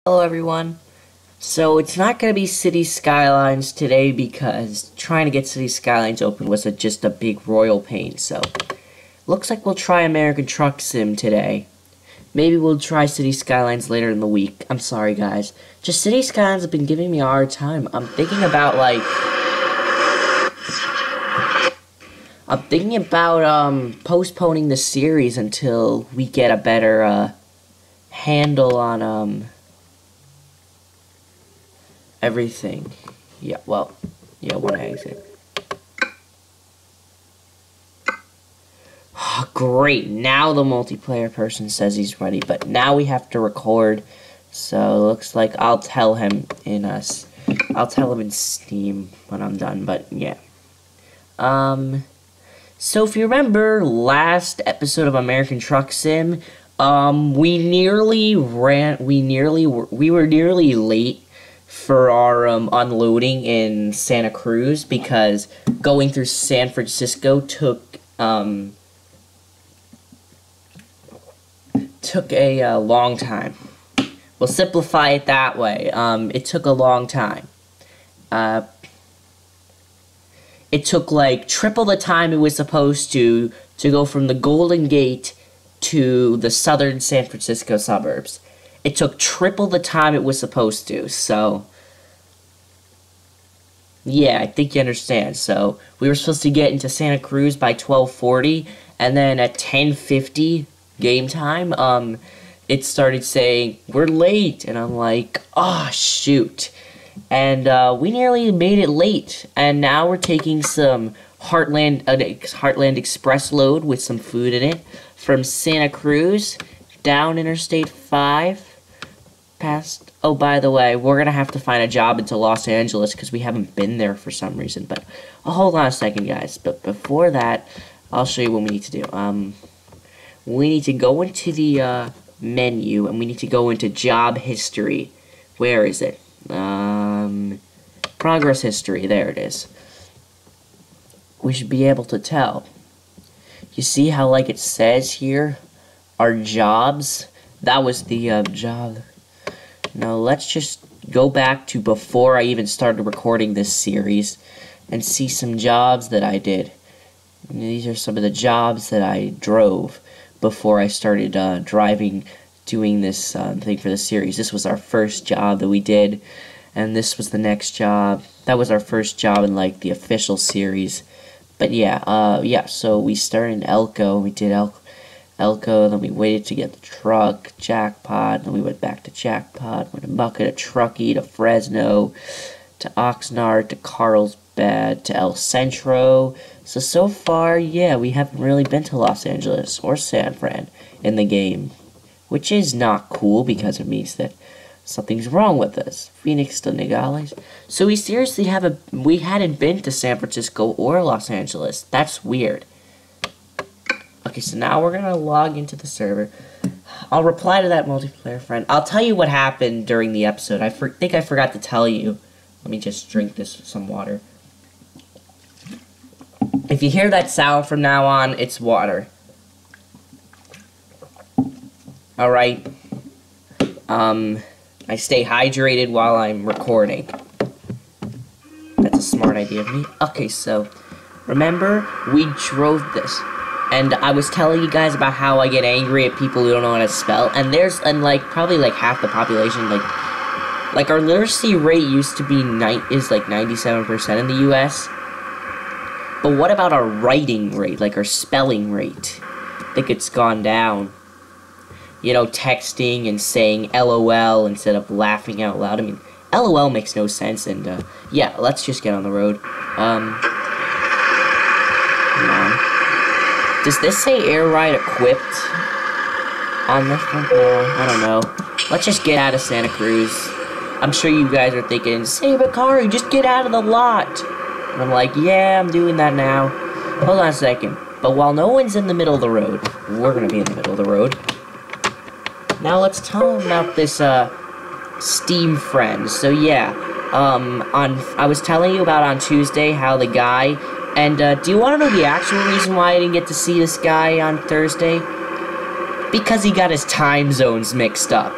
Hello everyone. So it's not going to be City Skylines today because trying to get City Skylines open was just a big royal pain. So looks like we'll try American Truck Sim today. Maybe we'll try City Skylines later in the week. I'm sorry guys. Just City Skylines have been giving me a hard time. I'm thinking about postponing the series until we get a better handle on everything. One exit. Oh, great, now the multiplayer person says he's ready, but now we have to record, so it looks like I'll tell him in Steam when I'm done, but yeah. So if you remember last episode of American Truck Sim, we were nearly late for our unloading in Santa Cruz because going through San Francisco took a long time. We'll simplify it that way. It took a long time. It took like triple the time it was supposed to go from the Golden Gate to the southern San Francisco suburbs. It took triple the time it was supposed to, so yeah, I think you understand. So we were supposed to get into Santa Cruz by 12:40, and then at 10:50 game time, it started saying, "We're late," and I'm like, "Oh, shoot." And we nearly made it late, and now we're taking some Heartland Express load with some food in it from Santa Cruz down Interstate 5 past. Oh, by the way, we're gonna have to find a job into Los Angeles because we haven't been there for some reason. But hold on a second, guys. But before that, I'll show you what we need to do. We need to go into the menu, and we need to go into job history. Where is it? Progress history. There it is. We should be able to tell. You see how, like, it says here, our jobs? That was the job. Now, let's just go back to before I even started recording this series and see some jobs that I did. These are some of the jobs that I drove before I started doing this thing for the series. This was our first job that we did, and this was the next job. That was our first job in, like, the official series. But yeah, so we started in Elko, we did Elko, then we waited to get the truck, Jackpot, then we went back to Jackpot, went to Bucket, to Truckee, to Fresno, to Oxnard, to Carlsbad, to El Centro. So far, yeah, we haven't really been to Los Angeles or San Fran in the game, which is not cool because it means that something's wrong with us. Phoenix to Nogales. So we seriously hadn't been to San Francisco or Los Angeles. That's weird. Okay, so now we're gonna log into the server. I'll reply to that multiplayer friend. I'll tell you what happened during the episode. I think I forgot to tell you. Let me just drink some water. If you hear that sound from now on, it's water. Alright. I stay hydrated while I'm recording. That's a smart idea of me. Okay, so remember, we drove this. And I was telling you guys about how I get angry at people who don't know how to spell. And probably half the population, like our literacy rate used to be 97% in the US. But what about our writing rate, like our spelling rate? I think it's gone down. You know, texting and saying LOL instead of laughing out loud. I mean, LOL makes no sense, and, yeah, let's just get on the road. Come on. Does this say air ride equipped on this one? I don't know. Let's just get out of Santa Cruz. I'm sure you guys are thinking, save a car, just get out of the lot. And I'm like, yeah, I'm doing that now. Hold on a second. But while no one's in the middle of the road, we're gonna be in the middle of the road. Now let's tell them about this, Steam friend. So yeah, I was telling you about on Tuesday how the guy, and, do you want to know the actual reason why I didn't get to see this guy on Thursday? Because he got his time zones mixed up.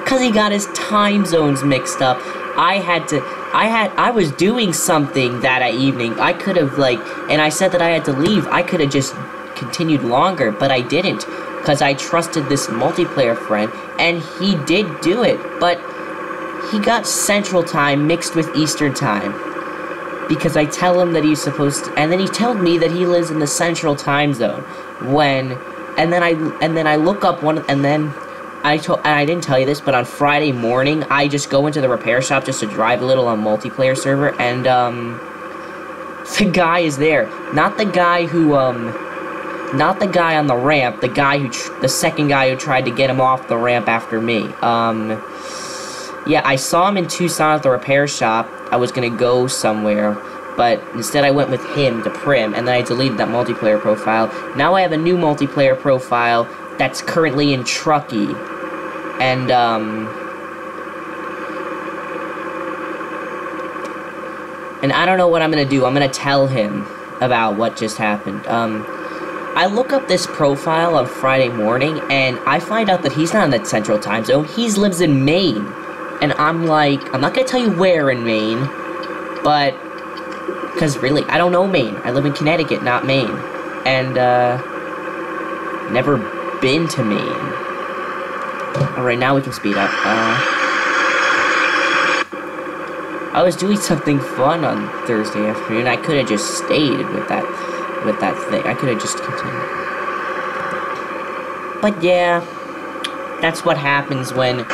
Because he got his time zones mixed up. I was doing something that evening. I could have, like, and I said that I had to leave. I could have just continued longer, but I didn't. Because I trusted this multiplayer friend, and he did do it. But he got Central Time mixed with Eastern Time. Because I tell him that he's supposed to, and then he told me that he lives in the Central Time Zone. And then I look up and I didn't tell you this, but on Friday morning, I just go into the repair shop just to drive a little on multiplayer server, and, the guy is there. Not the guy who, not the guy on the ramp, the second guy who tried to get him off the ramp after me. Yeah, I saw him in Tucson at the repair shop. I was gonna go somewhere, but instead I went with him to Prim, and then I deleted that multiplayer profile. Now I have a new multiplayer profile that's currently in Truckee, and I don't know what I'm gonna do. I'm gonna tell him about what just happened. I look up this profile on Friday morning, and I find out that he's not in the Central Time Zone. He lives in Maine. And I'm like, I'm not gonna tell you where in Maine, but, because really, I don't know Maine. I live in Connecticut, not Maine. And, never been to Maine. Alright, now we can speed up. I was doing something fun on Thursday afternoon. I could have just stayed with that thing. I could have just continued. But yeah, that's what happens when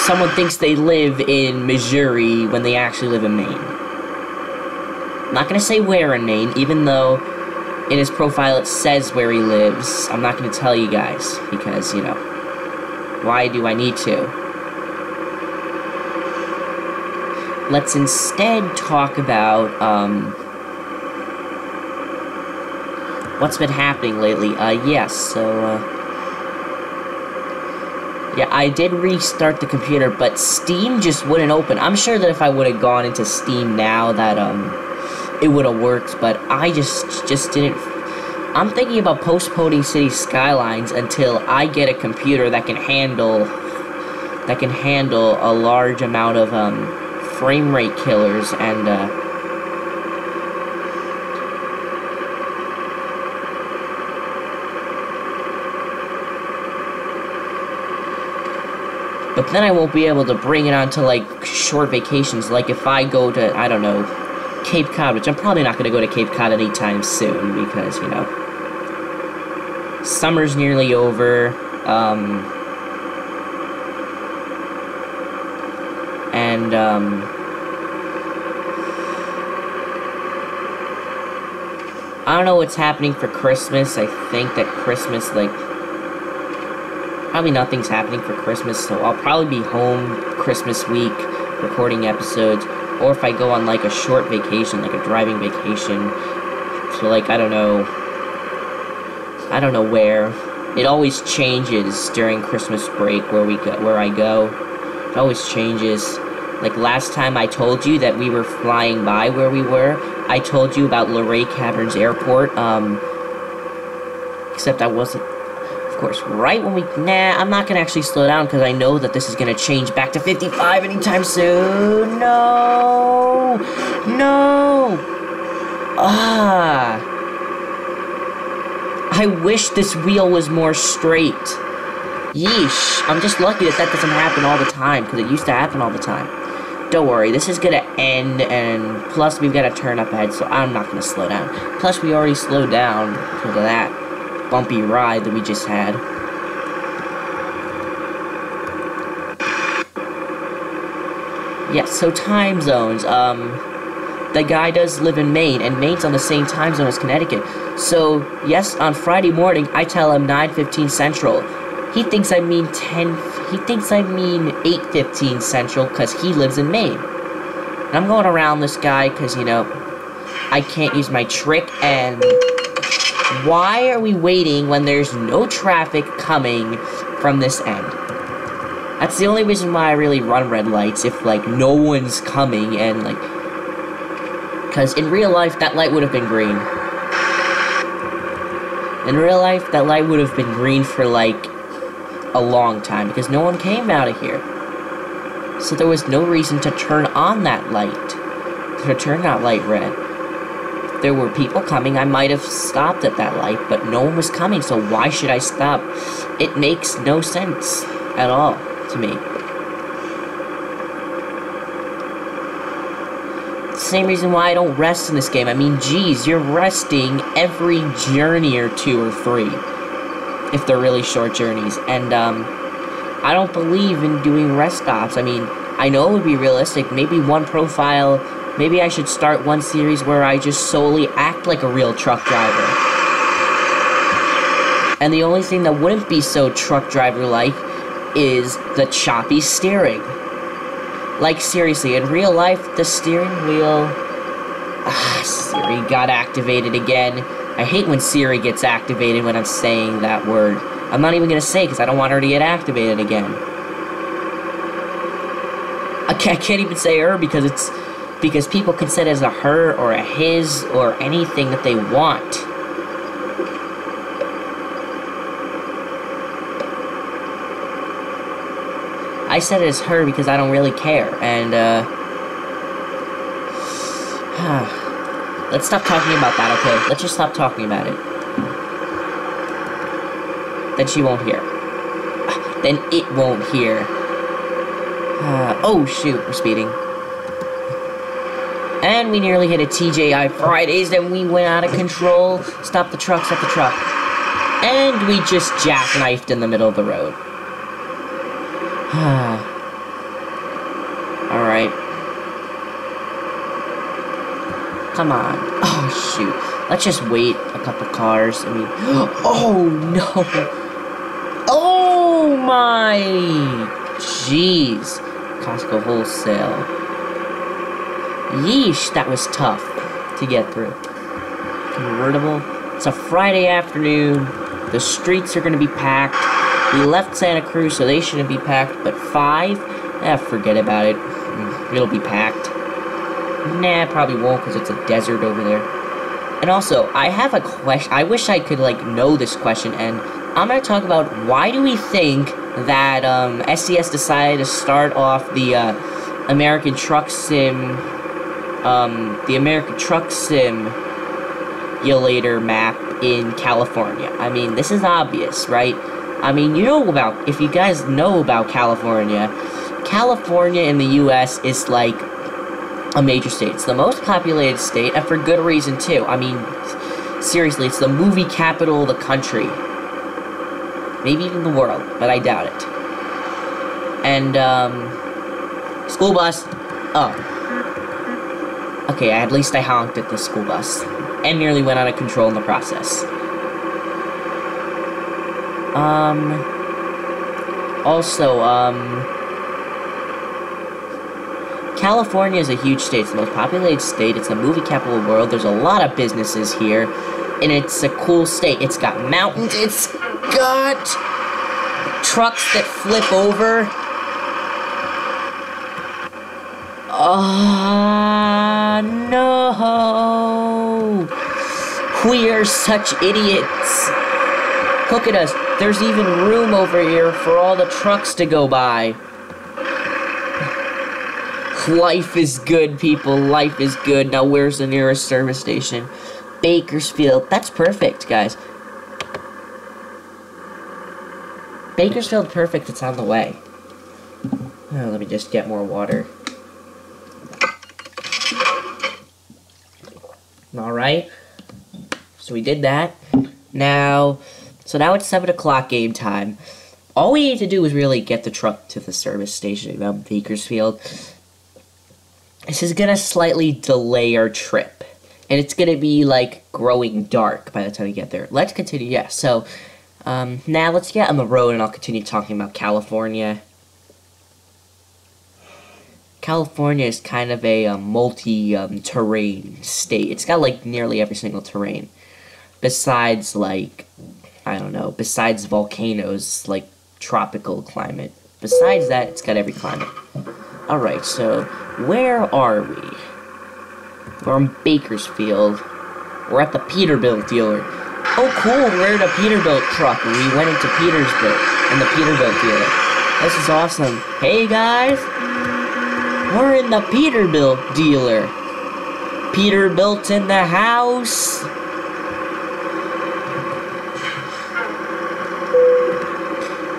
someone thinks they live in Missouri when they actually live in Maine. I'm not gonna say where in Maine, even though in his profile it says where he lives. I'm not gonna tell you guys, because, you know, why do I need to? Let's instead talk about, what's been happening lately. Yes, so, yeah, I did restart the computer, but Steam just wouldn't open. I'm sure that if I would have gone into Steam now, that, it would have worked, but I just didn't. I'm thinking about postponing City Skylines until I get a computer that can handle a large amount of, frame rate killers, and, but then I won't be able to bring it on to, like, short vacations. Like, if I go to, I don't know, Cape Cod, which I'm probably not going to go to Cape Cod anytime soon, because, you know, summer's nearly over, I don't know what's happening for Christmas. I think that Christmas, like, probably nothing's happening for Christmas, so I'll probably be home Christmas week recording episodes, or if I go on, like, a short vacation, like a driving vacation, so, like, I don't know where. It always changes during Christmas break where I go. It always changes. Like, last time I told you that we were flying by where we were, I told you about Luray Caverns Airport, except I wasn't. Of course, right when I'm not gonna actually slow down, because I know that this is gonna change back to 55 anytime soon. No! I wish this wheel was more straight. Yeesh. I'm just lucky that doesn't happen all the time, because it used to happen all the time. Don't worry, this is gonna end, and plus we've got to turn up ahead, so I'm not gonna slow down. Plus we already slowed down because of that bumpy ride that we just had. Yes, so time zones. The guy does live in Maine, and Maine's on the same time zone as Connecticut. So, yes, on Friday morning, I tell him 9:15 Central. He thinks I mean 8:15 Central, because he lives in Maine. And I'm going around this guy, because, you know, I can't use my trick, and why are we waiting when there's no traffic coming from this end? That's the only reason why I really run red lights, if, like, no one's coming, and, like, because in real life, that light would have been green. In real life, that light would have been green for, like, a long time, because no one came out of here. So there was no reason to turn on that light. To turn that light red. If there were people coming, I might have stopped at that light, but no one was coming, so why should I stop? It makes no sense at all to me. Same reason why I don't rest in this game. I mean, geez, you're resting every journey or 2 or 3. If they're really short journeys. And, I don't believe in doing rest stops. I mean, I know it would be realistic. Maybe one profile, maybe I should start one series where I just solely act like a real truck driver. And the only thing that wouldn't be so truck driver-like is the choppy steering. Like, seriously, in real life, the steering wheel... Siri got activated again. I hate when Siri gets activated when I'm saying that word. I'm not even gonna say because I don't want her to get activated again. I can't even say her because people can set it as a her or a his or anything that they want. I said it as her because I don't really care, and, let's stop talking about that, okay? Let's just stop talking about it. Then she won't hear. Then it won't hear. Oh, shoot, we're speeding. And we nearly hit a TJI Fridays, and we went out of control. Stop the truck, stop the truck. And we just jackknifed in the middle of the road. Alright. Come on. Oh, shoot. Let's just wait a couple cars. I mean... Oh, no. Oh, my... Jeez. Costco wholesale. Yeesh, that was tough to get through. Convertible. It's a Friday afternoon. The streets are going to be packed. We left Santa Cruz, so they shouldn't be packed. But 5? Forget about it. It'll be packed. Nah, probably won't, because it's a desert over there. And also, I have a question. I wish I could, like, know this question, and I'm going to talk about why do we think that, SCS decided to start off the, American Truck Sim, Simulator map in California. I mean, this is obvious, right? I mean, if you guys know about California, California in the US is like a major state. It's the most populated state, and for good reason too. I mean, seriously, it's the movie capital of the country. Maybe even the world, but I doubt it. And, school bus. Oh. Okay, at least I honked at the school bus. And nearly went out of control in the process. Also, California is a huge state. It's the most populated state. It's the movie capital of the world. There's a lot of businesses here. And it's a cool state. It's got mountains. It's got trucks that flip over. No. We are such idiots. Look at us. There's even room over here for all the trucks to go by. Life is good, people. Life is good. Now, where's the nearest service station? Bakersfield. That's perfect, guys. Bakersfield, perfect. It's on the way. Oh, let me just get more water. Alright. So we did that. Now it's 7 o'clock game time. All we need to do is really get the truck to the service station in Bakersfield. This is gonna slightly delay our trip. And it's gonna be, like, growing dark by the time we get there. Let's continue, yeah. So, now let's get on the road and I'll continue talking about California. California is kind of a multi-terrain state. It's got, like, nearly every single terrain. Besides, like, I don't know, besides volcanoes, like, tropical climate. Besides that, it's got every climate. Alright, so, where are we? We're in Bakersfield. We're at the Peterbilt dealer. Oh, cool, we're in a Peterbilt truck. We went into Petersburg in the Peterbilt dealer. This is awesome. Hey, guys. We're in the Peterbilt dealer. Peterbilt in the house.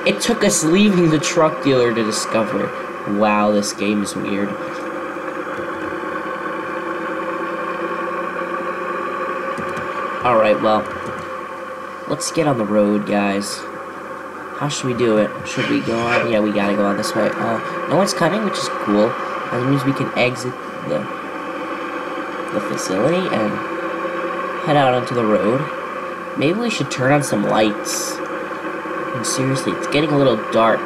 It took us leaving the truck dealer to discover. Wow, this game is weird. Alright, well, let's get on the road, guys. How should we do it? Should we go on? Yeah, we gotta go on this way. No one's coming, which is cool. That means we can exit the facility and head out onto the road. Maybe we should turn on some lights. And seriously, it's getting a little dark.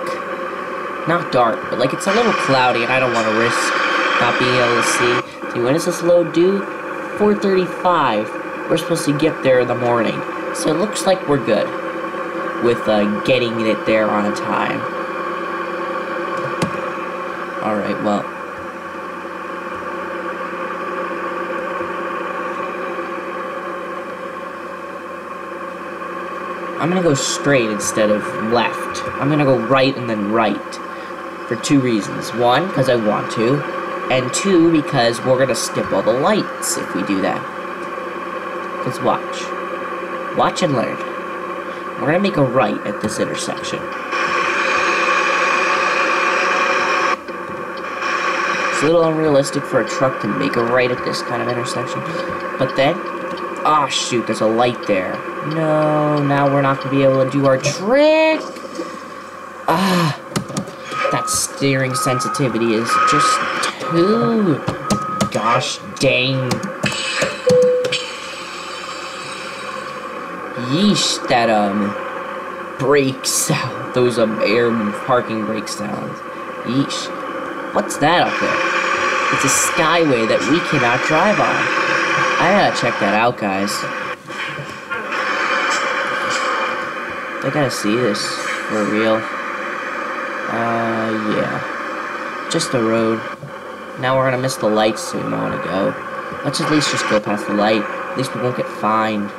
Not dark, but like it's a little cloudy, and I don't want to risk not being able to see. See, when is this load due? 4:35. We're supposed to get there in the morning, so it looks like we're good with getting it there on time. Alright, well. I'm gonna go straight instead of left. I'm gonna go right and then right. For two reasons. One, because I want to. And two, because we're gonna skip all the lights if we do that. Because watch. Watch and learn. We're gonna make a right at this intersection. It's a little unrealistic for a truck to make a right at this kind of intersection. But then, ah, shoot, there's a light there. No, now we're not gonna be able to do our trick. Ah, that steering sensitivity is just too. Gosh dang. Yeesh, that, brake sound. Those, air parking brake sounds. Yeesh. What's that up there? It's a skyway that we cannot drive on. I gotta check that out, guys. I gotta see this for real. Yeah. Just the road. Now we're gonna miss the lights, so we might wanna go. Let's at least just go past the light. At least we won't get fined.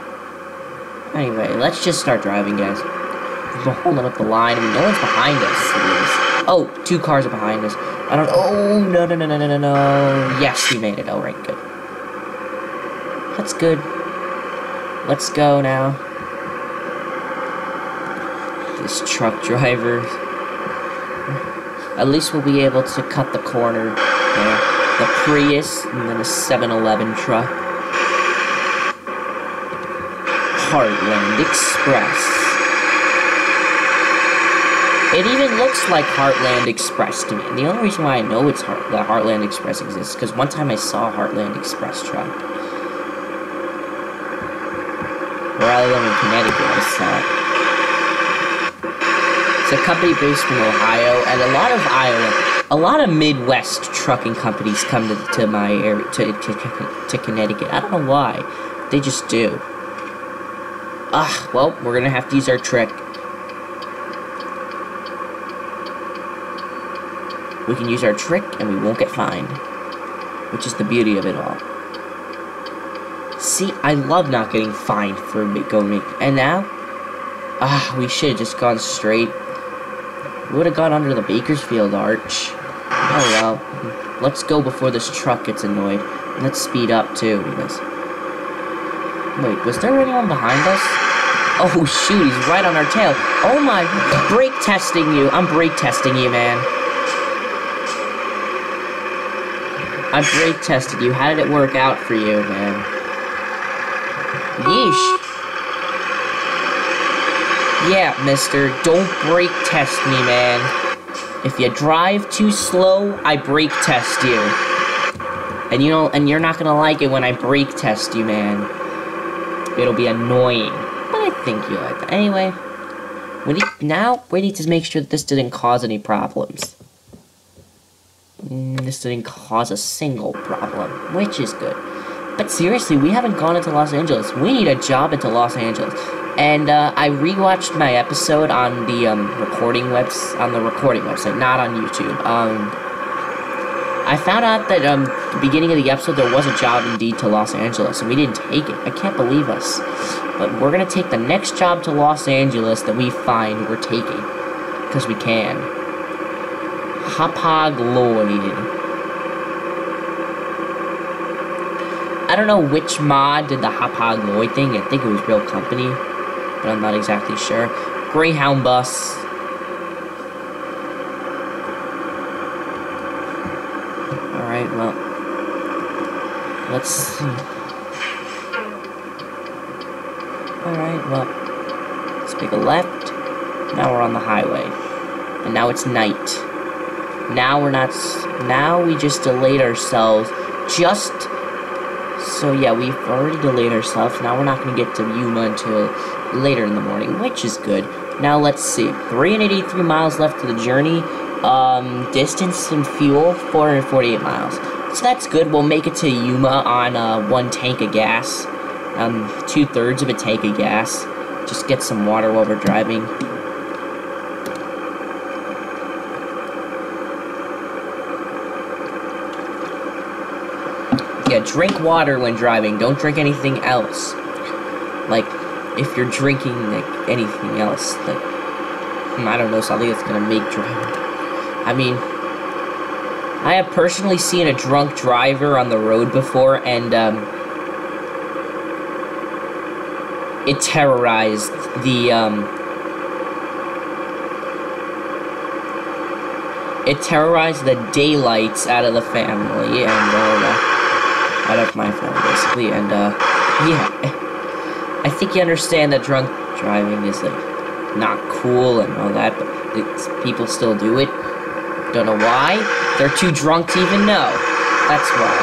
Anyway, let's just start driving, guys. We're holding up the line. I mean, no one's behind us. Oh, 2 cars are behind us. I don't. Oh, no. Yes, we made it. All right, good. That's good. Let's go now. This truck driver. At least we'll be able to cut the corner there. The Prius and then a 7-Eleven truck. Heartland Express. It even looks like Heartland Express to me. And the only reason why I know it's that Heartland Express exists because one time I saw a Heartland Express truck. Where I live in Connecticut, I saw it. It's a company based in Ohio, and a lot of Midwest trucking companies come to my area, to Connecticut. I don't know why. They just do. Well, we're gonna have to use our trick. We can use our trick, and we won't get fined. Which is the beauty of it all. See, I love not getting fined for going. And now? We should have just gone straight. We would have gone under the Bakersfield Arch. Oh well. Let's go before this truck gets annoyed. And let's speed up, too, because... Wait, was there anyone behind us? Oh, shoot, he's right on our tail. Oh my, brake testing you. I'm brake testing you, man. I brake tested you. How did it work out for you, man? Yeesh. Yeah, mister, don't brake test me, man. If you drive too slow, I brake test you. And you're not gonna like it when I brake test you, man. It'll be annoying. But I think you like that. Anyway, we need to make sure that this didn't cause any problems. This didn't cause a single problem, which is good. But seriously, we haven't gone into Los Angeles. We need a job into Los Angeles. And I rewatched my episode on the recording website, not on YouTube. I found out that the beginning of the episode there was a job indeed to Los Angeles, and we didn't take it. I can't believe us. But we're gonna take the next job to Los Angeles that we find we're taking, because we can. Hapag Lloyd. I don't know which mod did the Hapag-Lloyd thing. I think it was Real Company, but I'm not exactly sure. Greyhound bus. Alright, well, let's see. Alright, well, let's take a left. Now we're on the highway. And now it's night. Now we're not... Now we just delayed ourselves. Just... So yeah, we've already delayed ourselves. Now we're not going to get to Yuma until later in the morning, which is good. Now let's see. 383 miles left to the journey. Distance and fuel, 448 miles. So that's good. We'll make it to Yuma on 1 tank of gas. 2/3 of a tank of gas. Just get some water while we're driving. Yeah, drink water when driving. Don't drink anything else. Like, if you're drinking, like, anything else, like, I don't know, something that's gonna make driving. I mean, I have personally seen a drunk driver on the road before, and, it terrorized the, it terrorized the daylights out of the family, and, out of my family, basically, and, yeah. I think you understand that drunk driving is, like, not cool and all that, but people still do it. Don't know why. They're too drunk to even know. That's why.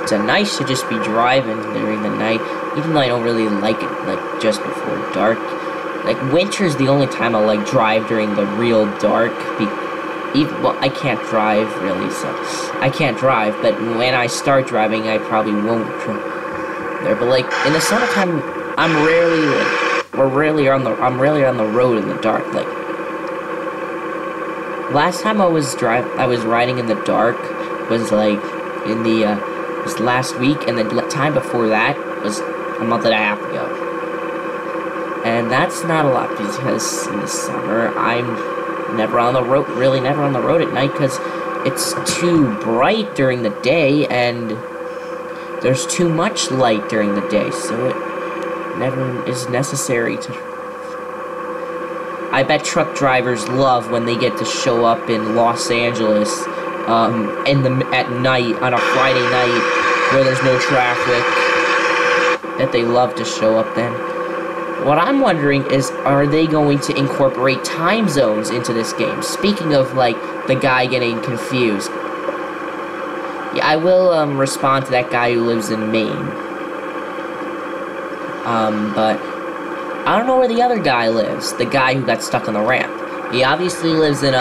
It's nice to just be driving during the night, even though I don't really like it, like, just before dark. Like, winter's the only time I'll, like, drive during the real dark. Well, I can't drive, really, so... I can't drive, but when I start driving, I probably won't there. But, like, in the summertime, I'm rarely, like... I'm rarely on the road in the dark, like... Last time I was riding in the dark was, like, in the, was last week, and the time before that was a month and a half ago. And that's not a lot, because in the summer, I'm never on the road, really never on the road at night, because it's too bright during the day, and there's too much light during the day, so it never is necessary to... I bet truck drivers love when they get to show up in Los Angeles, at night, on a Friday night, where there's no traffic, that they love to show up then. What I'm wondering is, are they going to incorporate time zones into this game? Speaking of, like, the guy getting confused. Yeah, I will, respond to that guy who lives in Maine. But I don't know where the other guy lives. The guy who got stuck on the ramp. He obviously lives in,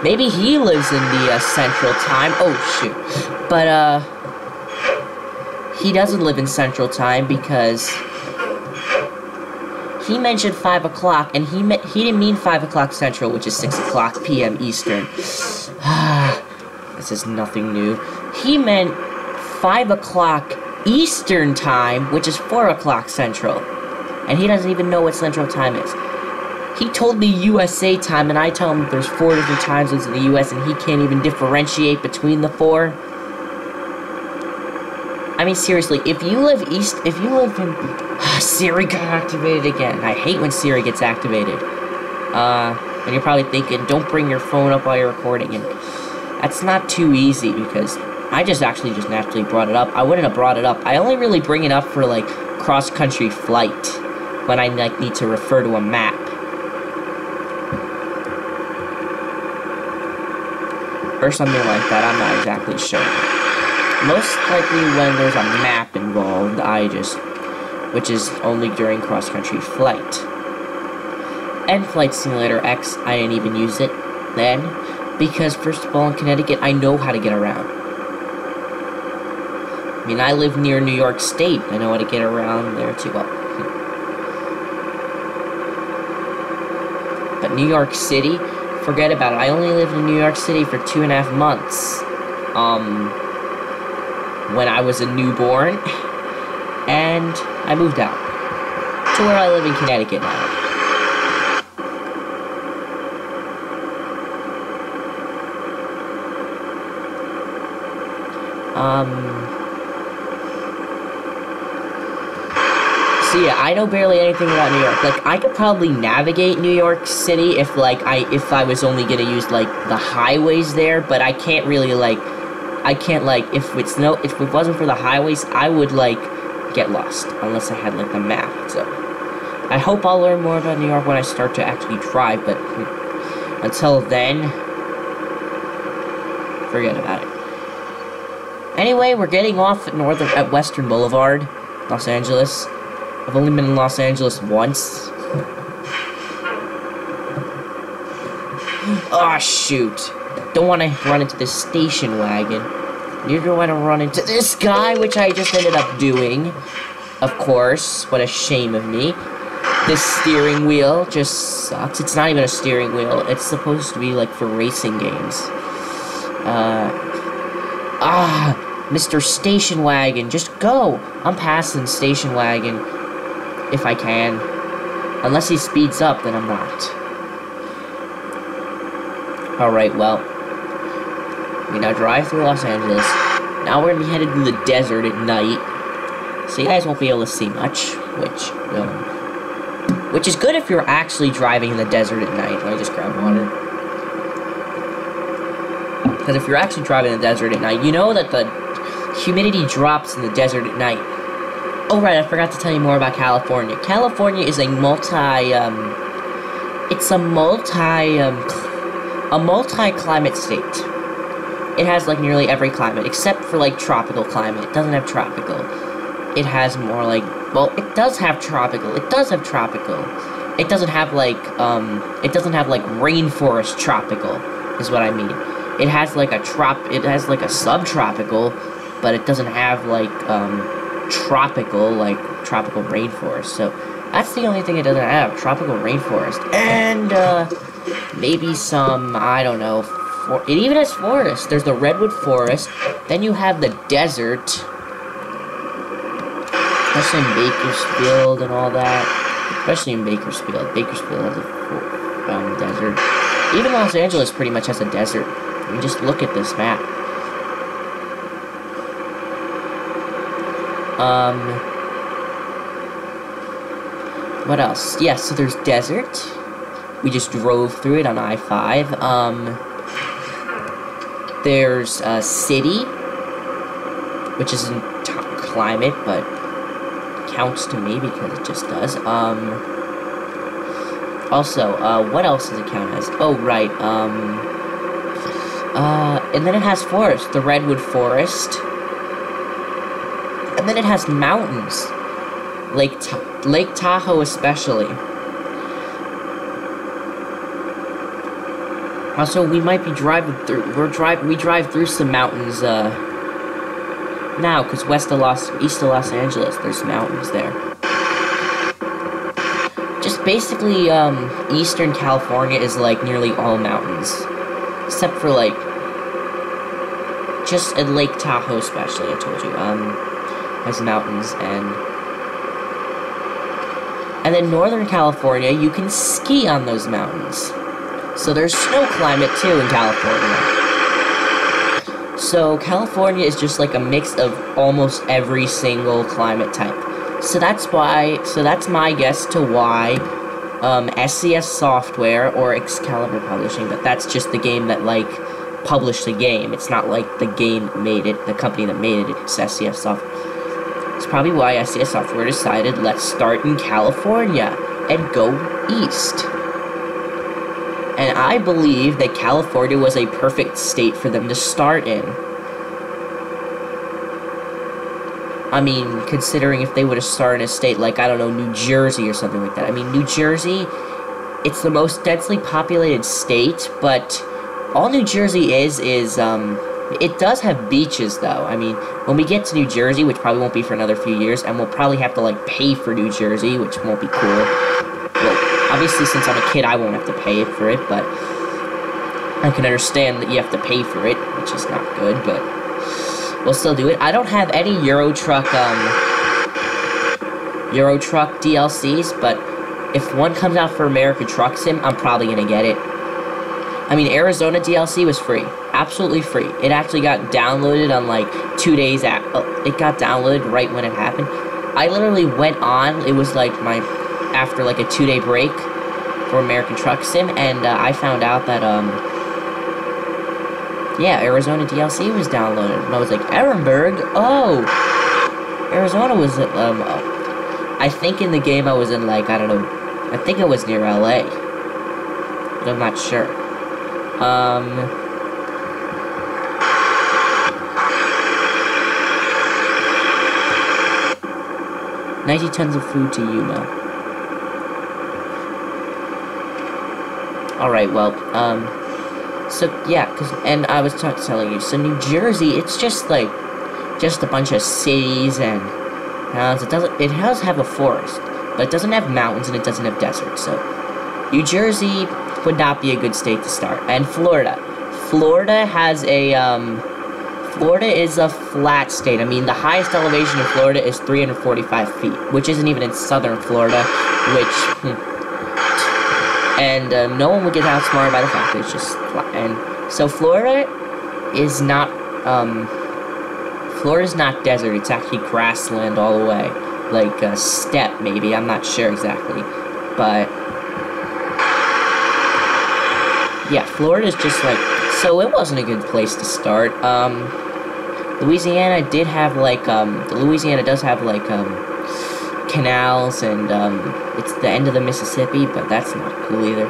maybe he lives in the, Central Time. Oh, shoot. But, he doesn't live in Central Time because he mentioned 5 o'clock, and he didn't mean 5 o'clock Central, which is 6 o'clock p.m. Eastern. This is nothing new. He meant 5 o'clock Eastern Time, which is 4 o'clock Central. And he doesn't even know what Central Time is. He told me USA time, and I tell him there's 4 different time zones in the US, and he can't even differentiate between the 4. I mean, seriously, if you live in... Siri got activated again. I hate when Siri gets activated. And you're probably thinking, don't bring your phone up while you're recording. And that's not too easy, because I just naturally brought it up. I wouldn't have brought it up. I only really bring it up for, like, cross-country flight, when I, like, need to refer to a map. Or something like that, I'm not exactly sure. Most likely when there's a map involved, which is only during cross-country flight. And Flight Simulator X, I didn't even use it then, because first of all, in Connecticut, I know how to get around. I mean, I live near New York State, I know how to get around there too. Well, but New York City, forget about it. I only lived in New York City for 2.5 months. When I was a newborn, and I moved out to where I live in Connecticut now. So yeah, I know barely anything about New York. Like, I could probably navigate New York City if, like, if I was only gonna use, like, the highways there, but I can't really, like, if it wasn't for the highways, I would, like, get lost, unless I had, like, a map, so. I hope I'll learn more about New York when I start to actually drive, but until then, forget about it. Anyway, we're getting off at Western Boulevard, Los Angeles. I've only been in Los Angeles once. Oh, shoot. Don't want to run into this station wagon. You don't want to run into this guy, which I just ended up doing. Of course. What a shame of me. This steering wheel just sucks. It's not even a steering wheel. It's supposed to be, like, for racing games. Mr. Station Wagon, just go! I'm passing Station Wagon, if I can. Unless he speeds up, then I'm not. Alright, well. We now drive through Los Angeles. Now we're gonna be headed to the desert at night. So you guys won't be able to see much, which is good if you're actually driving in the desert at night. Let me just grab water. Because if you're actually driving in the desert at night, you know that the humidity drops in the desert at night. Oh, right, I forgot to tell you more about California. California is a multi-climate state. It has, like, nearly every climate, except for, like, tropical climate. It doesn't have tropical. It has more, like, well, it does have tropical. It does have tropical. It doesn't have, like, rainforest tropical, is what I mean. It has, like, a subtropical, but it doesn't have, like, tropical rainforest. So, that's the only thing it doesn't have, tropical rainforest. And, maybe some, I don't know, it even has forest. There's the redwood forest, then you have the desert, especially in Bakersfield and all that. Especially in Bakersfield. Bakersfield has a desert. Even Los Angeles pretty much has a desert. I mean, just look at this map. What else? Yeah, so there's desert. We just drove through it on I-5. There's city, which isn't climate, but counts to me because it just does. Also, what else does it count as? Oh, right, and then it has forest, the redwood forest. And then it has mountains. Lake Tahoe especially. Also, we might be driving through, we drive through some mountains, now, because east of Los Angeles, there's mountains there. Just basically, Eastern California is, like, nearly all mountains. Except for, like, just at Lake Tahoe especially, I told you, has mountains, and then Northern California, you can ski on those mountains. So there's snow climate, too, in California. So California is just like a mix of almost every single climate type. So that's my guess to why SCS Software or Excalibur Publishing, but that's just the game that, like, published the game. It's not like the game made it, the company that made it, it's SCS Software. It's probably why SCS Software decided, let's start in California and go east. And I believe that California was a perfect state for them to start in. I mean, considering if they would have started in a state like, I don't know, New Jersey or something like that. I mean, New Jersey, it's the most densely populated state, but all New Jersey is it does have beaches, though. I mean, when we get to New Jersey, which probably won't be for another few years, and we'll probably have to, like, pay for New Jersey, which won't be cool. Well, obviously, since I'm a kid, I won't have to pay for it, but I can understand that you have to pay for it, which is not good, but we'll still do it. I don't have any Euro Truck DLCs, but if one comes out for American Truck Sim, I'm probably gonna get it. I mean, Arizona DLC was free. absolutely free. It actually got downloaded on like 2 days it got downloaded right when it happened. I literally went on, it was like after like a 2-day break for American Truck Sim, and I found out that, yeah, Arizona DLC was downloaded, and I was like, Ehrenberg? Oh! Arizona was, I think in the game I was in, like, I don't know, I think it was near LA, but I'm not sure. 90 tons of food to Yuma. Alright, well, so, yeah, and I was telling you, so New Jersey, it's just, like, just a bunch of cities and towns. It does have a forest, but it doesn't have mountains and it doesn't have desert, so New Jersey would not be a good state to start. And Florida. Florida is a flat state. I mean, the highest elevation in Florida is 345 feet, which isn't even in southern Florida, and no one would get outsmarted by the fact that it's just flat. And so Florida is not, Florida's not desert, it's actually grassland all the way. Like a steppe, maybe, I'm not sure exactly. But yeah, Florida's just like, so it wasn't a good place to start. Louisiana did have, like, Louisiana does have, like, canals, and, it's the end of the Mississippi, but that's not cool either.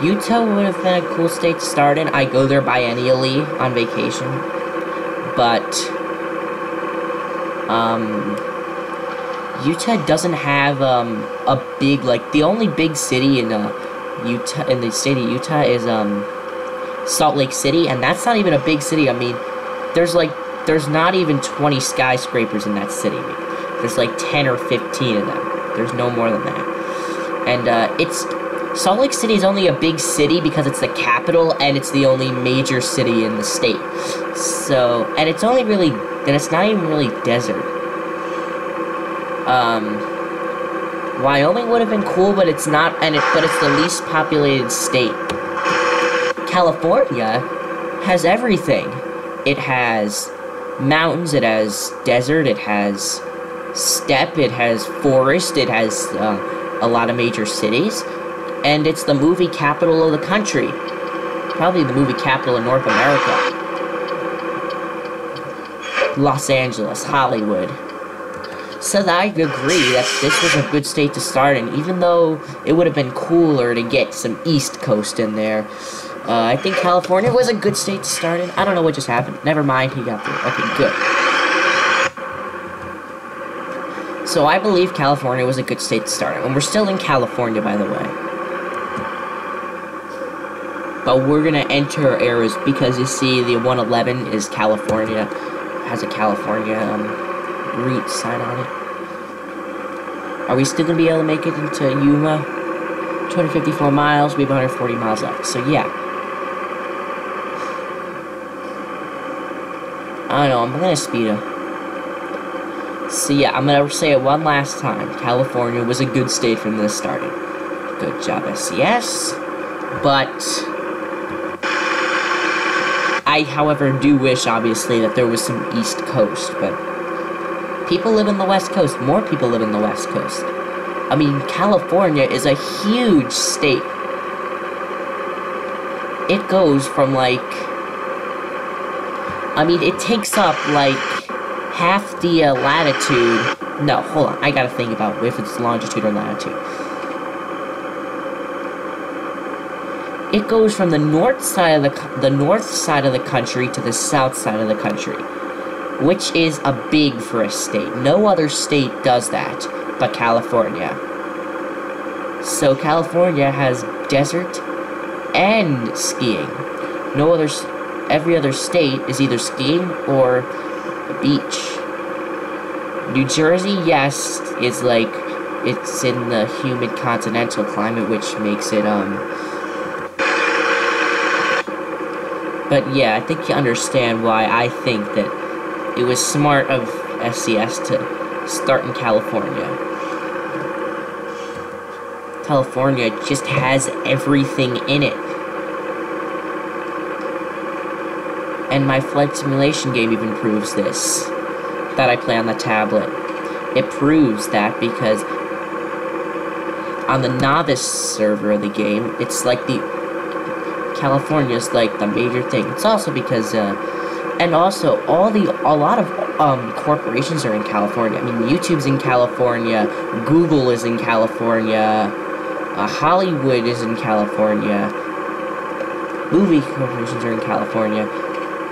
Utah would have been a cool state to start in. I go there biennially on vacation, but, Utah doesn't have, a big, like, the only big city in, Utah, in the state of Utah is, Salt Lake City, and that's not even a big city. I mean, there's not even 20 skyscrapers in that city. There's like 10 or 15 of them. There's no more than that. And, Salt Lake City is only a big city because it's the capital, and it's the only major city in the state. So, and it's only really, and it's not even really desert. Wyoming would have been cool, but it's not, but it's the least populated state. California has everything. It has mountains, it has desert, it has steppe, it has forest, it has a lot of major cities, and it's the movie capital of the country. Probably the movie capital of North America. Los Angeles, Hollywood. So I agree that this was a good state to start in, even though it would have been cooler to get some East Coast in there. I think California was a good state to start in. I don't know what just happened. Never mind, he got through. Okay, good. So I believe California was a good state to start in. And we're still in California, by the way. But we're gonna enter areas because you see the 111 is California. Has a California, route sign on it. Are we still gonna be able to make it into Yuma? 254 miles, we have 140 miles left. So yeah. I don't know, I'm gonna speed up. So yeah, I'm gonna say it one last time. California was a good state from the starting. Good job, SCS. But I, however, do wish, obviously, that there was some East Coast, but people live in the West Coast. More people live in the West Coast. I mean, California is a huge state. It goes from, like, I mean, it takes up, like, half the latitude. No, hold on. I gotta think about if it's longitude or latitude. It goes from the north side of the north side of the country to the south side of the country, which is a big for a state. No other state does that but California. So California has desert and skiing. No other. Every other state is either skiing or a beach. New Jersey, yes, is like, it's in the humid continental climate, which makes it, but yeah, I think you understand why I think that it was smart of SCS to start in California. California just has everything in it. And my flight simulation game even proves this, that I play on the tablet. It proves that because on the novice server of the game, it's like California's like the major thing. It's also because, and also a lot of corporations are in California. I mean, YouTube's in California, Google is in California, Hollywood is in California, movie corporations are in California.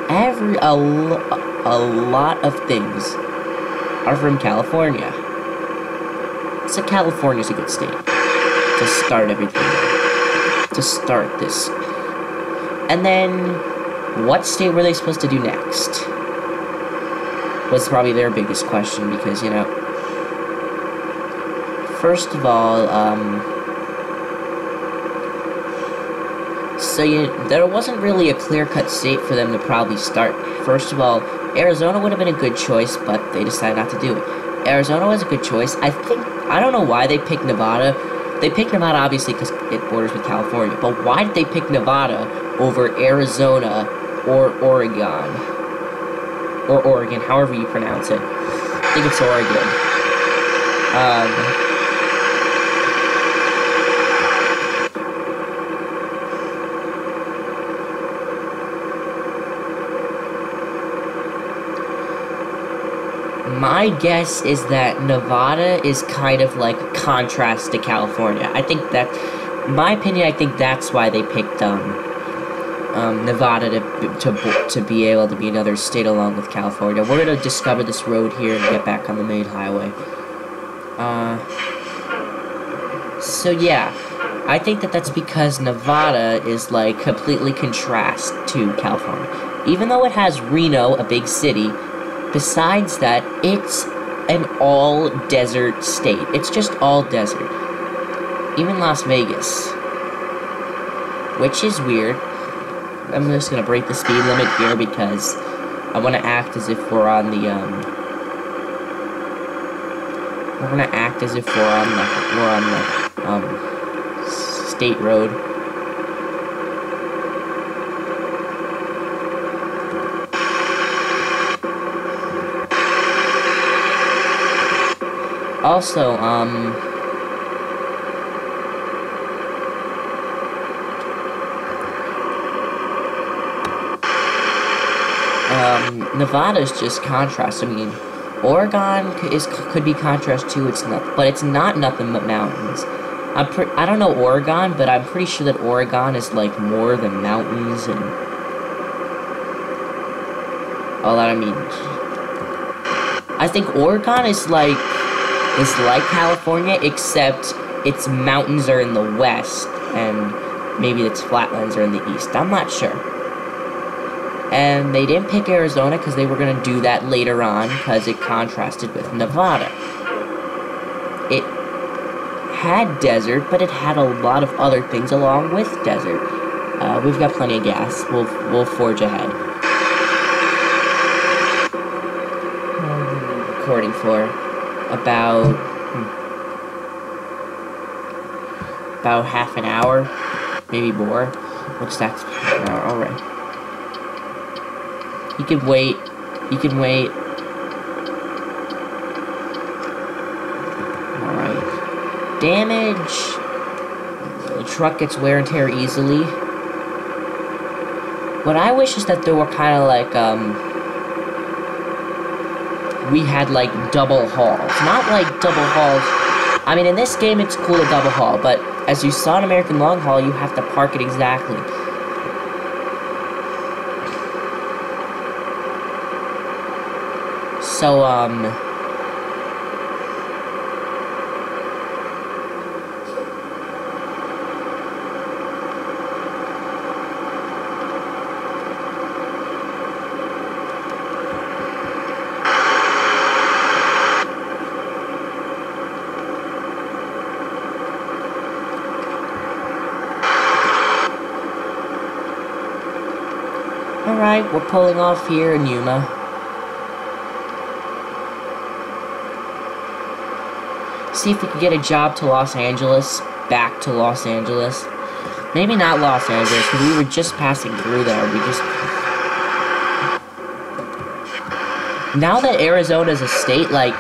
A lot of things are from California. So California's a good state to start everything, to start this. And then, what state were they supposed to do next? Was probably their biggest question, because, you know, first of all, there wasn't really a clear-cut state for them to probably start. First of all, Arizona would have been a good choice, but they decided not to do it. Arizona was a good choice. I don't know why they picked Nevada. They picked Nevada, obviously, because it borders with California. But why did they pick Nevada over Arizona or Oregon? Or Oregon, however you pronounce it. I think it's Oregon. My guess is that Nevada is kind of like a contrast to California. I think that, in my opinion, I think that's why they picked Nevada to be able to be another state along with California. We're gonna discover this road here and get back on the main highway. So yeah, I think that's because Nevada is like completely contrast to California. Even though it has Reno, a big city, besides that, it's an all-desert state. It's just all desert. Even Las Vegas. Which is weird. I'm just gonna break the speed limit here because I want to act as if we're on the, we're gonna act as if we're on the state road. Also, Nevada's just contrast. I mean, Oregon could be contrast too. But it's not nothing but mountains. I don't know Oregon, but I'm pretty sure that Oregon is like more than mountains and all that. I mean, I think Oregon is like California, except its mountains are in the west and maybe its flatlands are in the east. I'm not sure. And they didn't pick Arizona because they were going to do that later on because it contrasted with Nevada. It had desert, but it had a lot of other things along with desert. We've got plenty of gas. We'll forge ahead. Recording for about half an hour, maybe more. What's that? All right. You can wait. You can wait. Alright. Damage. The truck gets wear and tear easily. What I wish is that there were kind of like, we had like double hauls. Not like double hauls. I mean, in this game it's cool to double haul, but as you saw in American Long Haul, you have to park it exactly. So, alright, we're pulling off here in Yuma. See if we can get a job to Los Angeles. back to Los Angeles. Maybe not Los Angeles, because we were just passing through there. Now that Arizona's a state, like,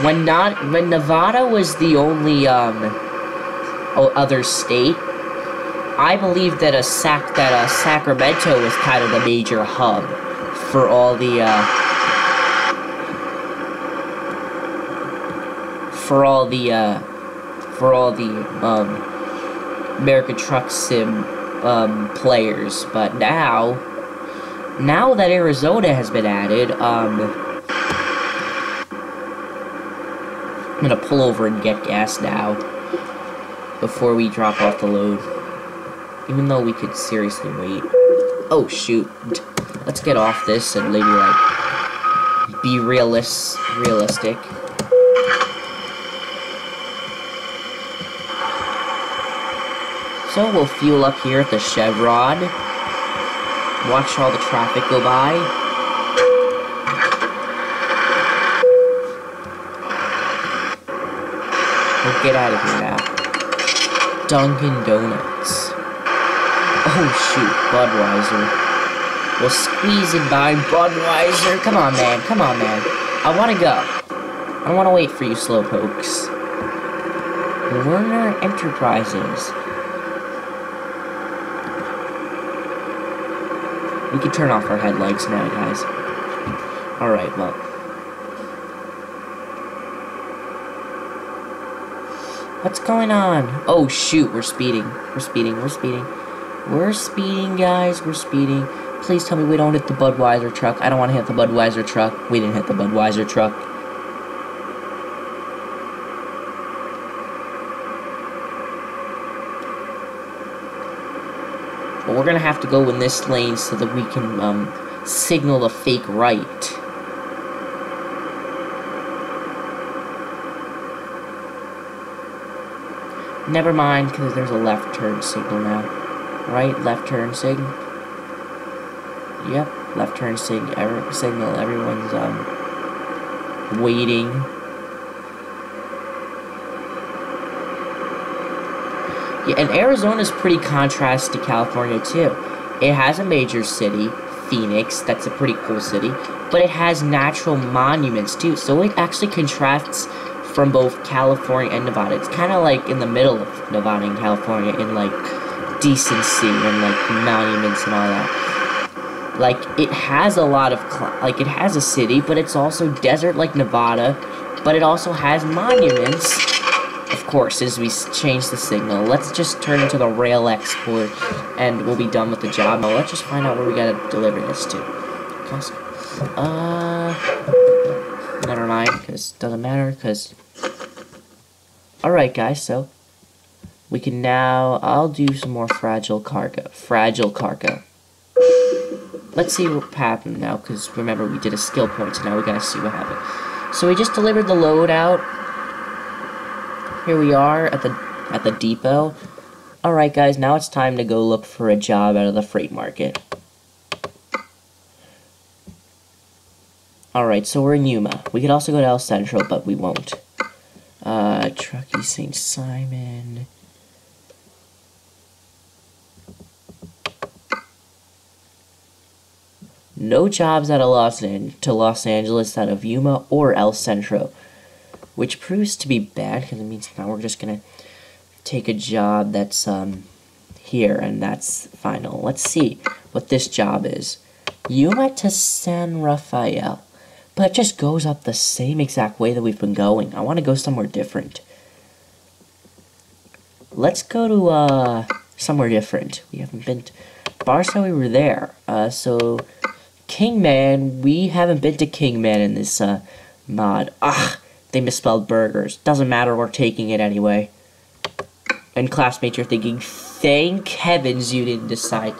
when Nevada was the only, other state, I believe that Sacramento was kind of the major hub for all the, American Truck Sim, players. But now that Arizona has been added, I'm gonna pull over and get gas now, before we drop off the load. Even though we could seriously wait. Oh, shoot. Let's get off this and maybe, like, be realistic. So we'll fuel up here at the Chevron. Watch all the traffic go by. We'll get out of here now. Dunkin' Donuts. Oh shoot, Budweiser. We'll squeeze and buy Budweiser. Come on, man. Come on, man. I want to go. I don't want to wait for you slowpokes. Werner Enterprises. We can turn off our headlights now, guys. Alright, well. What's going on? Oh, shoot, we're speeding. We're speeding, guys. We're speeding. Please tell me we don't hit the Budweiser truck. I don't want to hit the Budweiser truck. We didn't hit the Budweiser truck. But we're gonna have to go in this lane so that we can, signal a fake right. Never mind, because there's a left turn signal now. Right, left turn signal. Yep, left turn signal. Everyone's, waiting. Yeah, and Arizona's pretty contrast to California, too. It has a major city, Phoenix, that's a pretty cool city, but it has natural monuments, too, so it actually contrasts from both California and Nevada. It's kind of like in the middle of Nevada and California in, like, decency and, like, monuments and all that. Like, it has a lot of, it has a city, but it's also desert like Nevada, but it also has monuments. Of course, as we change the signal, let's just turn into the rail export, and we'll be done with the job. Now, let's just find out where we gotta deliver this to. Never mind, because it doesn't matter, because... Alright, guys, so... We can now... I'll do some more fragile cargo. Let's see what happened now, because remember, we did a skill point, so now we gotta see what happened. So we just delivered the load out. Here we are at the depot. Alright, guys, now it's time to go look for a job out of the freight market. Alright, so we're in Yuma. We could also go to El Centro, but we won't. Truckee St. Simon. No jobs out of Los Angeles, out of Yuma or El Centro. Which proves to be bad, because it means now we're just gonna take a job that's, here, and that's final. Let's see what this job is. Yuma to San Rafael. But it just goes up the same exact way that we've been going. I want to go somewhere different. Let's go to, somewhere different. We haven't been to... Barstow, we were there. So, Kingman, we haven't been to Kingman in this, mod. Ugh, they misspelled burgers. Doesn't matter, we're taking it anyway. And classmates are thinking, thank heavens you didn't decide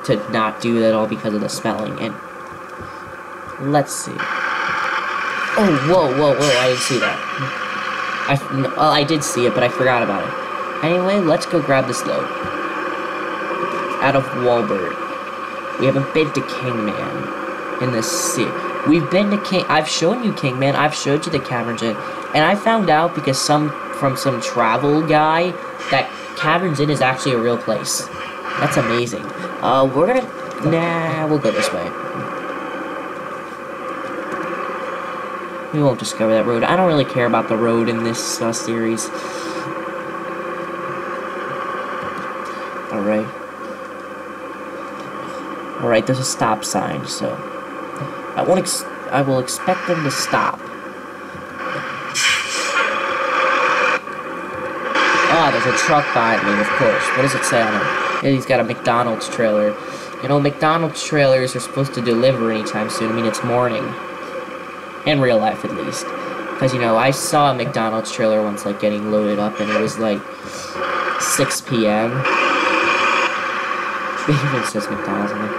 to not do that all because of the spelling. And let's see. Oh, whoa, I didn't see that. Well, I did see it, but I forgot about it. Anyway, let's go grab this load. Out of Wahlberg. We haven't been to Kingman in this city. We've been to I've shown you Kingman, I've showed you the Cameron, and I found out because some from some travel guy that Caverns Inn is actually a real place. That's amazing. We're gonna... Nah, we'll go this way. We won't discover that road. I don't really care about the road in this series. Alright. Alright, there's a stop sign, so... I will expect them to stop. Ah, there's a truck behind me, of course. What does it say on it? Yeah, he's got a McDonald's trailer. You know, McDonald's trailers are supposed to deliver anytime soon. I mean, it's morning. In real life, at least. Because, you know, I saw a McDonald's trailer once, like, getting loaded up, and it was, like, 6 p.m. It even says McDonald's on it.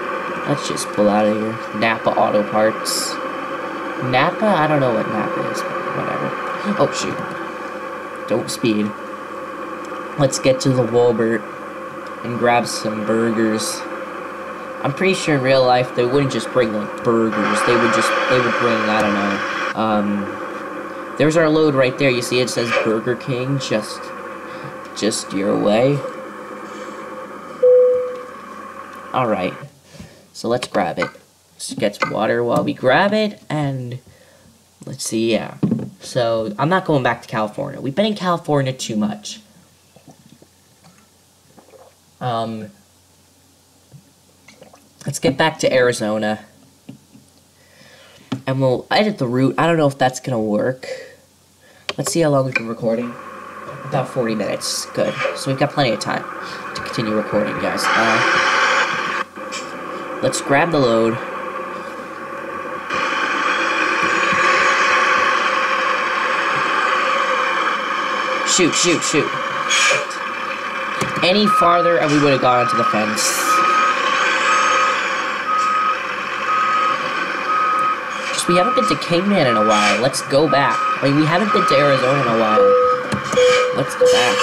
Let's just pull out of here. Napa Auto Parts. Napa? I don't know what Napa is, but whatever. Oh, shoot. Don't speed. Let's get to the Walmart and grab some burgers. I'm pretty sure in real life they wouldn't just bring, like, burgers. They would bring, I don't know. There's our load right there. You see it says Burger King just your way. Alright. So let's grab it. Let's get some water while we grab it, and let's see, yeah. So, I'm not going back to California. We've been in California too much. Let's get back to Arizona. And we'll edit the route. I don't know if that's gonna work. Let's see how long we've been recording. About 40 minutes. Good. So we've got plenty of time to continue recording, guys. Let's grab the load. Shoot. Any farther and we would have gone onto the fence. Just, we haven't been to Kingman in a while. Let's go back. I mean, we haven't been to Arizona in a while. Let's go back.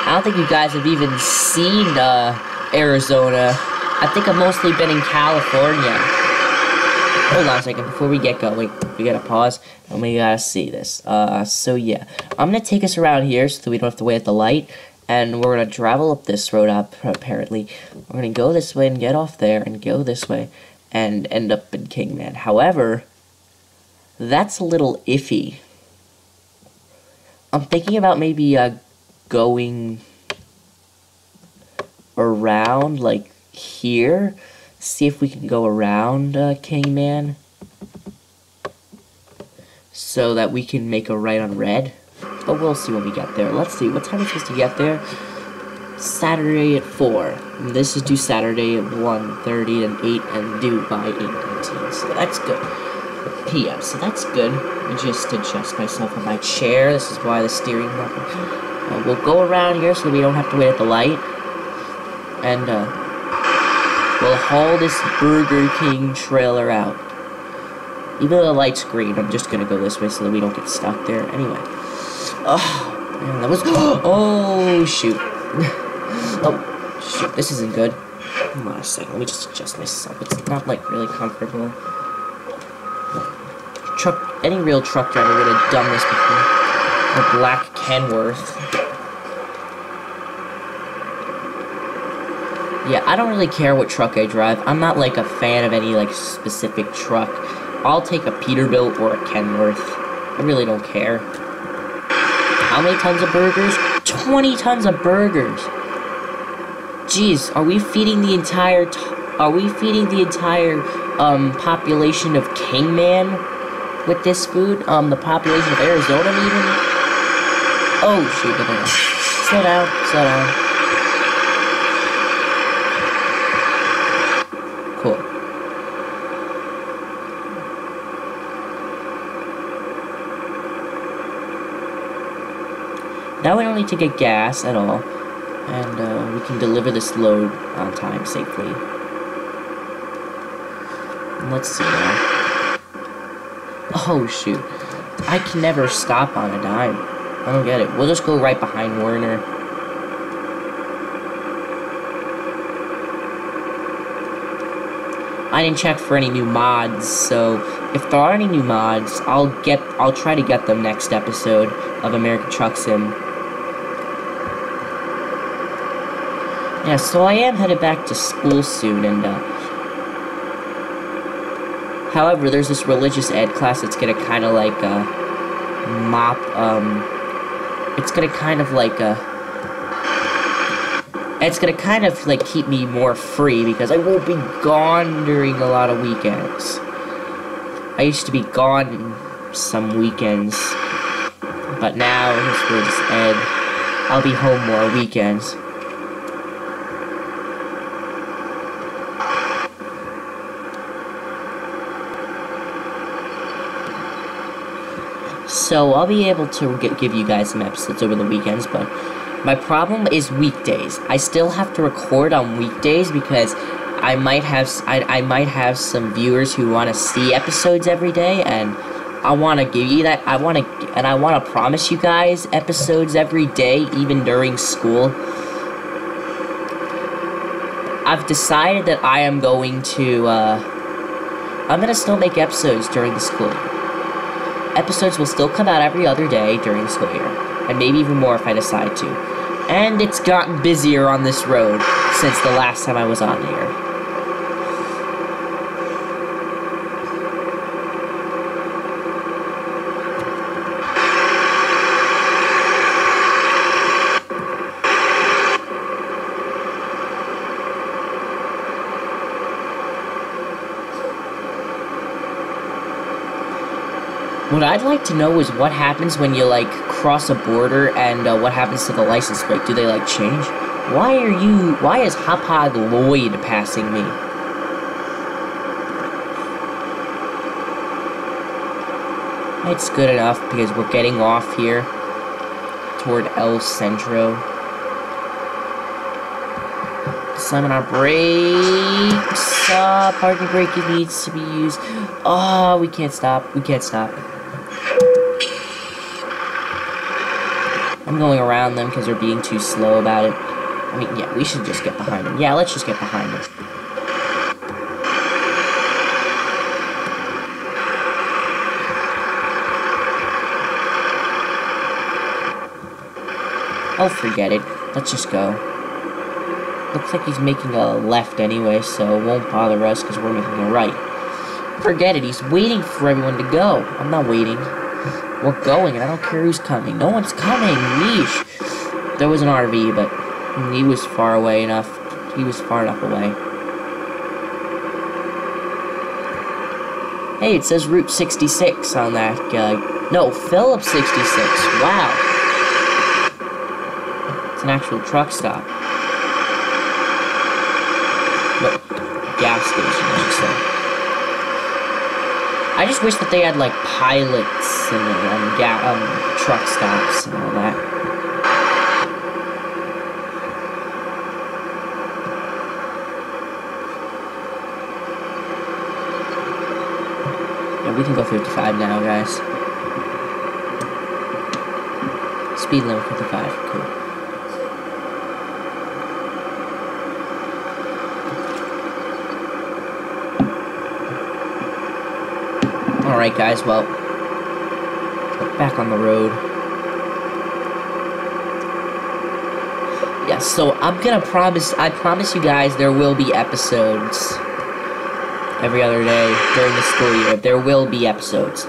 I don't think you guys have even seen, Arizona. I think I've mostly been in California. Hold on a second, before we get going, we gotta pause, and we gotta see this. So yeah. I'm gonna take us around here so that we don't have to wait at the light, and we're gonna travel up this road apparently. We're gonna go this way and get off there, and go this way, and end up in Kingman. However, that's a little iffy. I'm thinking about maybe, going around, like, here. See if we can go around, Kingman. So that we can make a right on red. But we'll see when we get there. Let's see, what time are we supposed to get there? Saturday at 4. And this is due Saturday at 1:30 and 8 and due by 8:19. So that's good. PM, so that's good. Let me just adjust myself on my chair. This is why the steering wheel. We'll go around here so we don't have to wait at the light. And, we'll haul this Burger King trailer out. Even though the light's green, I'm just gonna go this way so that we don't get stuck there. Anyway. Oh, man, that was... Oh, shoot. Oh, shoot, this isn't good. Hold on a second, let me just adjust myself. It's not, like, really comfortable. Any real truck driver would have done this before. The black Kenworth. Yeah, I don't really care what truck I drive. I'm not, like, a fan of any, like, specific truck. I'll take a Peterbilt or a Kenworth. I really don't care. How many tons of burgers? 20 tons of burgers! Jeez, are we feeding the entire population of Kingman with this food? The population of Arizona, even? Oh, shoot, no. Slow down. Cool. Now we don't need to get gas at all, and we can deliver this load on time safely. And let's see now. Oh shoot, I can never stop on a dime. I don't get it. We'll just go right behind Werner. I didn't check for any new mods, so if there are any new mods, I'll try to get them next episode of American Truck Sim. Yeah, so I am headed back to school soon, and, however, there's this religious ed class that's gonna kind of, like, it's gonna kind of, like, it's gonna kind of, like, keep me more free, because I won't be gone during a lot of weekends. I used to be gone some weekends, but now, this religious ed, I'll be home more weekends. So, I'll be able to give you guys some episodes over the weekends, but my problem is weekdays. I still have to record on weekdays because I might have some viewers who want to see episodes every day, and I want to give you that. I want to promise you guys episodes every day, even during school. I've decided that I am going to, I'm going to still make episodes during the school year. Episodes will still come out every other day during the school year, and maybe even more if I decide to. And it's gotten busier on this road since the last time I was on here. What I'd like to know is what happens when you, like, cross a border, and what happens to the license plate. Do they, like, change? Why is Hop-Hog Lloyd passing me? It's good enough, because we're getting off here toward El Centro. Slamming our brakes. Parking brake needs to be used. Oh, we can't stop. We can't stop. I'm going around them because they're being too slow about it. I mean, yeah, we should just get behind them. Yeah, let's just get behind them. Oh, forget it. Let's just go. Looks like he's making a left anyway, so it won't bother us because we're making a right. Forget it, he's waiting for everyone to go. I'm not waiting. We're going, and I don't care who's coming. No one's coming, yeesh. There was an RV, but he was far away enough. He was far enough away. Hey, it says Route 66 on that guy. No, Phillips 66. Wow. It's an actual truck stop. No, gas station, I should say. I just wish that they had, like, pilots and truck stops and all that. Yeah, we can go 55 now, guys. Speed limit 55, cool. Alright guys, well, back on the road. Yeah, so I promise you guys there will be episodes every other day during the school year. There will be episodes.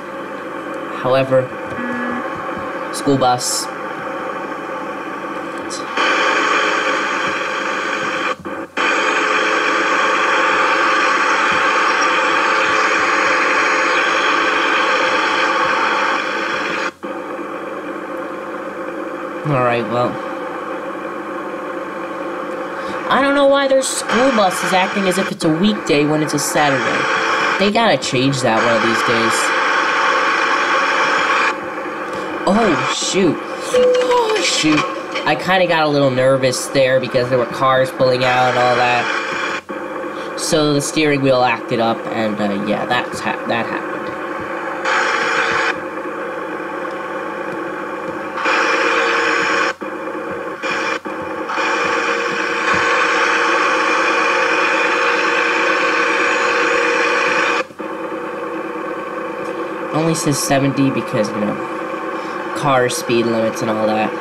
However, school bus. Alright, well. I don't know why their school bus is acting as if it's a weekday when it's a Saturday. They gotta change that one of these days. Oh, shoot. Oh, shoot. I kinda got a little nervous there because there were cars pulling out and all that. So the steering wheel acted up, and, yeah, that happened. Only says 70 because, you know, car speed limits and all that.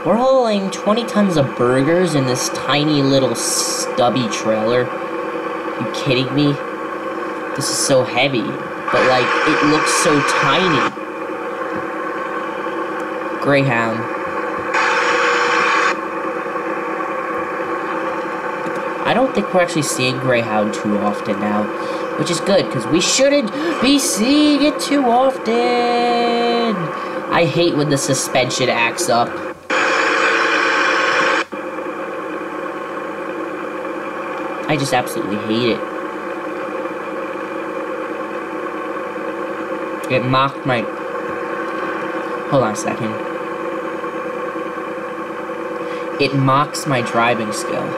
We're hauling 20 tons of burgers in this tiny little stubby trailer. You kidding me? This is so heavy, but like, it looks so tiny. Greyhound. I don't think we're actually seeing Greyhound too often now, which is good, because we shouldn't be seeing it too often. I hate when the suspension acts up. I just absolutely hate it. It mocked my... Hold on a second. It mocks my driving skill.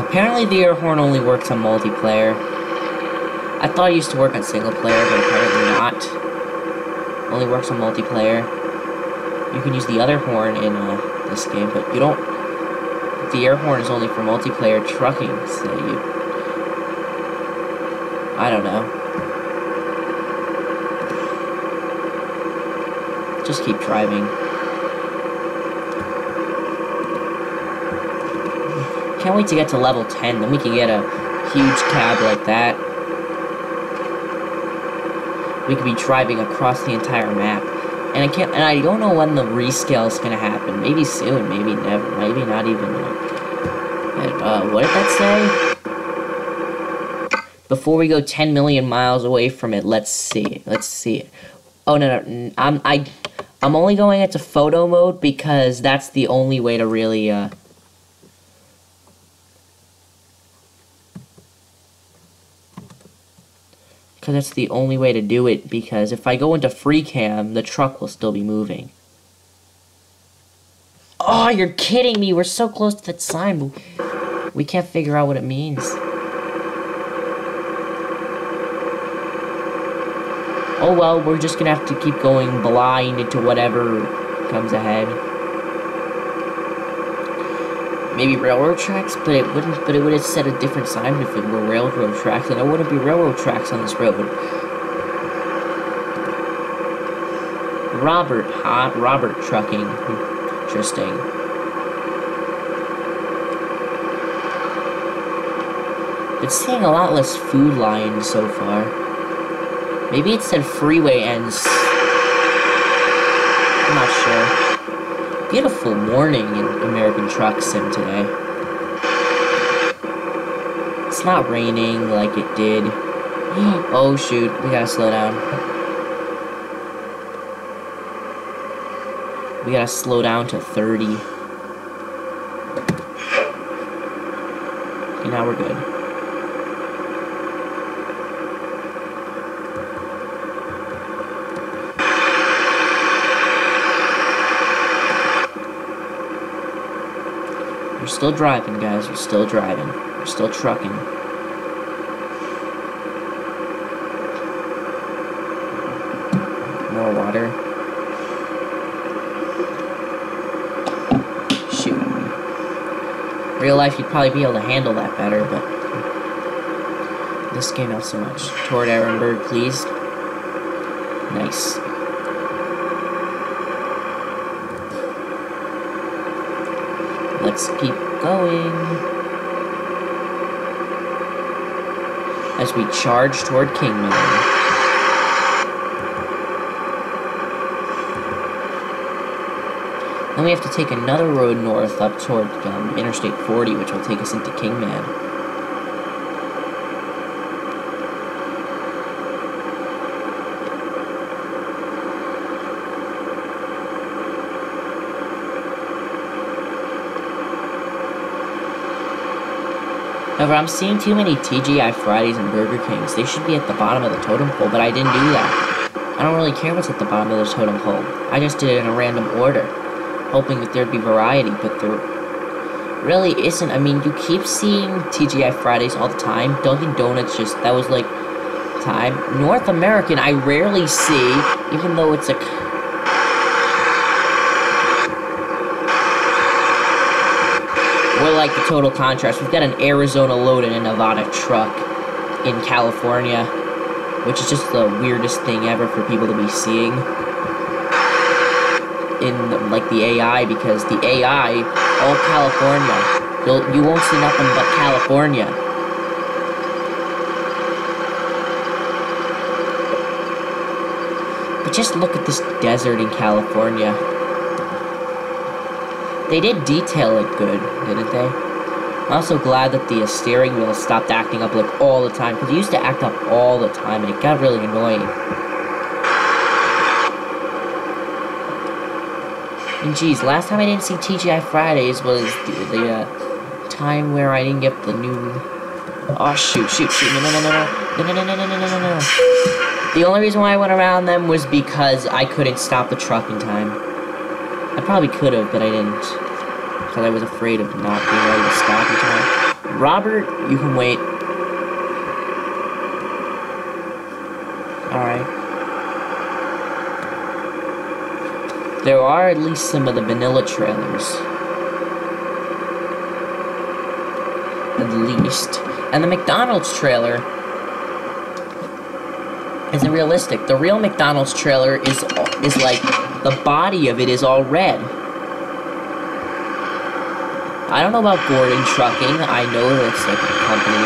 Apparently the air horn only works on multiplayer. I thought it used to work on single player, but apparently not. Only works on multiplayer. You can use the other horn in this game, but you don't... The air horn is only for multiplayer trucking, so you... I don't know. Just keep driving. Can't wait to get to level 10, then we can get a huge cab like that. We could be driving across the entire map. And I don't know when the rescale is gonna happen. Maybe soon, maybe never, maybe not even. What did that say? Before we go 10 million miles away from it, let's see. Let's see it. Oh no, I'm only going into photo mode because that's the only way to really because that's the only way to do it, because if I go into free cam, the truck will still be moving. Oh, you're kidding me! We're so close to that sign, but we can't figure out what it means. Oh well, we're just gonna have to keep going blind into whatever comes ahead. Maybe railroad tracks, but it wouldn't. But it would have set a different sign if it were railroad tracks, and there wouldn't be railroad tracks on this road. Robert, huh? Robert Trucking. Interesting. Been seeing a lot less food lines so far. Maybe it said freeway ends. I'm not sure. Beautiful morning in American Truck Sim today. It's not raining like it did. Oh shoot, we gotta slow down. We gotta slow down to 30. Okay, now we're good. We're still driving, guys. We're still driving. We're still trucking. More water. Shoot. Real life, you'd probably be able to handle that better, but this game, not so much. Toward Ehrenberg, please. Nice. Let's keep going as we charge toward Kingman. Then we have to take another road north up toward Interstate 40, which will take us into Kingman. However, I'm seeing too many TGI Fridays and Burger Kings. They should be at the bottom of the totem pole, but I didn't do that. I don't really care what's at the bottom of the totem pole. I just did it in a random order, hoping that there'd be variety, but there really isn't. I mean, you keep seeing TGI Fridays all the time. Dunkin' Donuts just, that was like, time. North American, I rarely see, even though it's a... We're like the total contrast. We've got an Arizona load and a Nevada truck in California. which is just the weirdest thing ever for people to be seeing in, like, the AI, because the AI, all California, you won't see nothing but California. But just look at this desert in California. They did detail it good, didn't they? I'm also glad that the steering wheel stopped acting up, like, all the time, because it used to act up all the time, and it got really annoying. And geez, last time I didn't see TGI Fridays was the time where I didn't get the new... Oh, shoot, no. The only reason why I went around them was because I couldn't stop the truck in time. I probably could have, but I didn't. Because I was afraid of not being able to stop in time. Robert, you can wait. Alright. There are at least some of the vanilla trailers. At least. And the McDonald's trailer isn't realistic. The real McDonald's trailer is like, the body of it is all red. I don't know about Gordon Trucking. I know that's like a company.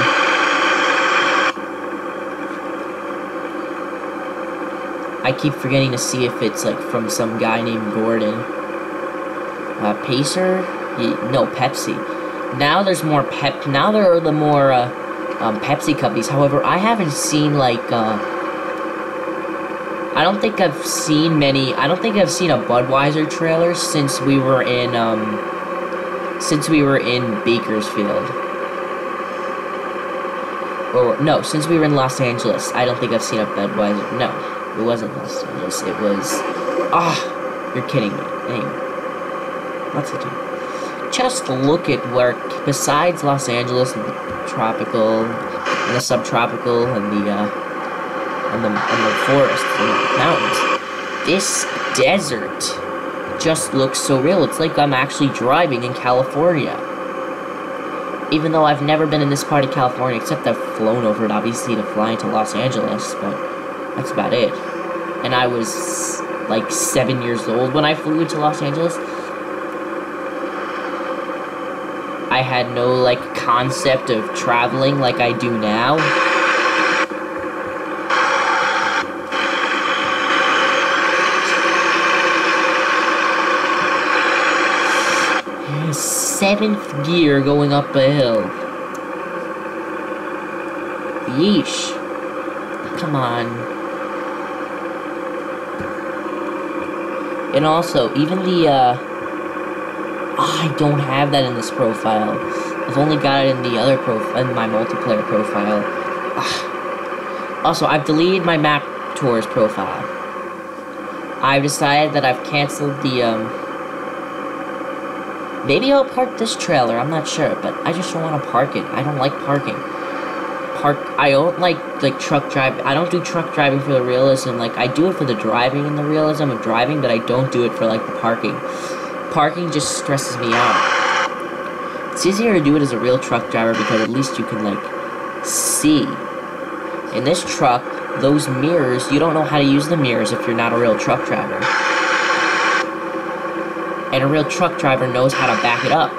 I keep forgetting to see if it's like from some guy named Gordon. Pacer? No, Pepsi. Now there's more now there are the more Pepsi companies. However, I haven't seen like I don't think I've seen a Budweiser trailer since we were in Bakersfield. Or no, since we were in Los Angeles. I don't think I've seen a Budweiser. No. It wasn't Los Angeles, it was... you're kidding me. Anyway. What's it do? Just look at where, besides Los Angeles and the tropical, and the subtropical, and the forests, and the mountains, this desert just looks so real. It's like I'm actually driving in California. Even though I've never been in this part of California, except I've flown over it, obviously, to fly into Los Angeles, but... that's about it. And I was like 7 years old when I flew into Los Angeles. I had no like concept of traveling like I do now. Seventh gear going up a hill. Yeesh. Come on. And also, even the, I don't have that in this profile. I've only got it in the other in my multiplayer profile. Also, I've deleted my map tours profile. I've decided that I've canceled the, maybe I'll park this trailer, I'm not sure, but I just don't want to park it. I don't like parking. I don't like truck driving. I don't do truck driving for the realism. Like, I do it for the driving and the realism of driving, but I don't do it for, like, the parking. Parking just stresses me out. It's easier to do it as a real truck driver because at least you can, like, see. In this truck, those mirrors, you don't know how to use the mirrors if you're not a real truck driver. And a real truck driver knows how to back it up.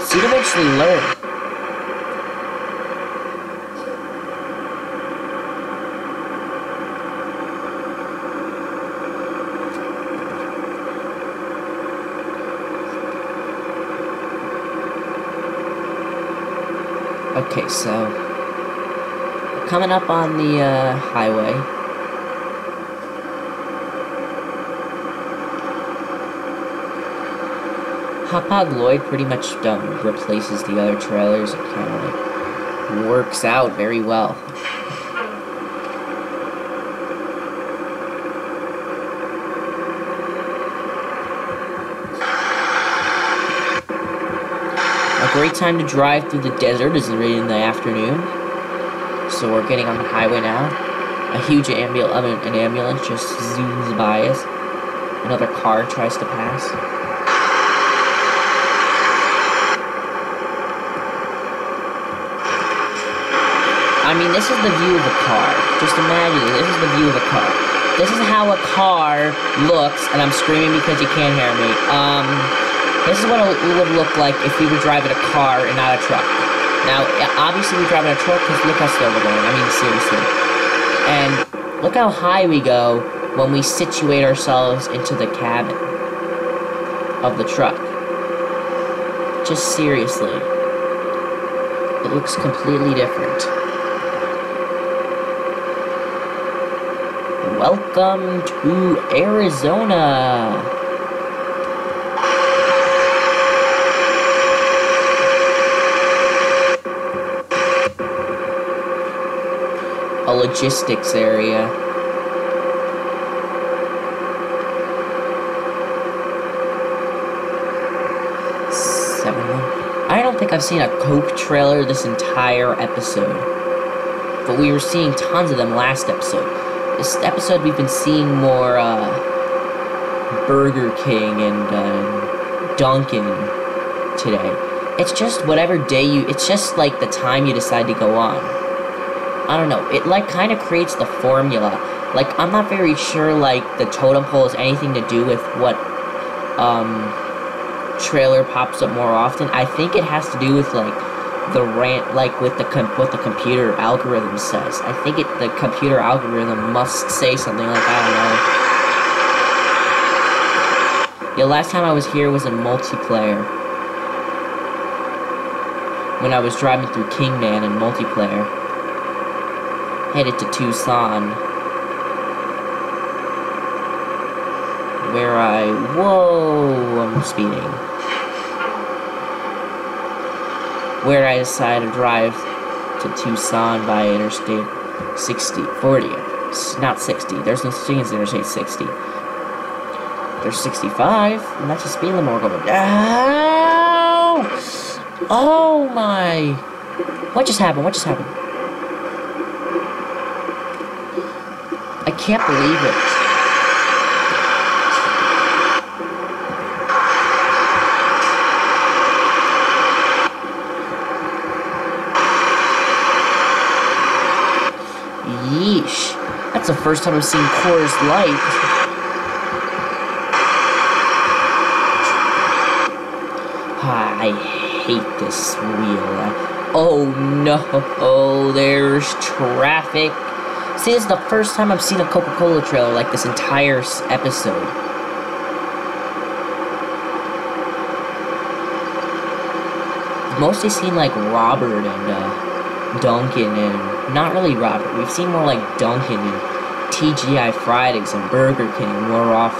So you'd eventually learn. Okay, so coming up on the highway. Hot Pod Lloyd pretty much replaces the other trailers. It kind of like works out very well. A great time to drive through the desert is right in the afternoon. So we're getting on the highway now. A huge an ambulance just zooms by us. Another car tries to pass. I mean, this is the view of a car. Just imagine, this is the view of a car. This is how a car looks, and I'm screaming because you can't hear me. This is what it would look like if we were driving a car and not a truck. Now, obviously we're driving a truck because look how slow we're going. I mean, seriously. And look how high we go when we situate ourselves into the cabin of the truck. Just seriously. It looks completely different. Welcome to Arizona! A logistics area. I don't think I've seen a Coke trailer this entire episode. But we were seeing tons of them last episode. This episode we've been seeing more Burger King and Dunkin' today. It's just whatever day it's just like the time you decide to go on. I don't know, it like kind of creates the formula. Like, I'm not very sure like the totem pole has anything to do with what trailer pops up more often. I think it has to do with like the like with what the computer algorithm says. I think the computer algorithm must say something like, I don't know. Yeah, last time I was here was in multiplayer. When I was driving through Kingman in multiplayer. Headed to Tucson. Where whoa, I'm speeding. Where I decided to drive to Tucson via Interstate 40. Not 60. There's no such thing as Interstate 60. There's 65, and that's the speed limit we're going down. Oh my! What just happened? What just happened? I can't believe it. Yeesh. That's the first time I've seen Coors Light. I hate this wheel. Oh no, there's traffic. See, this is the first time I've seen a Coca-Cola trailer like this entire episode. I've mostly seen like Robert and Dunkin' and not really Robert. We've seen more like Dunkin' and TGI Fridays and Burger King more often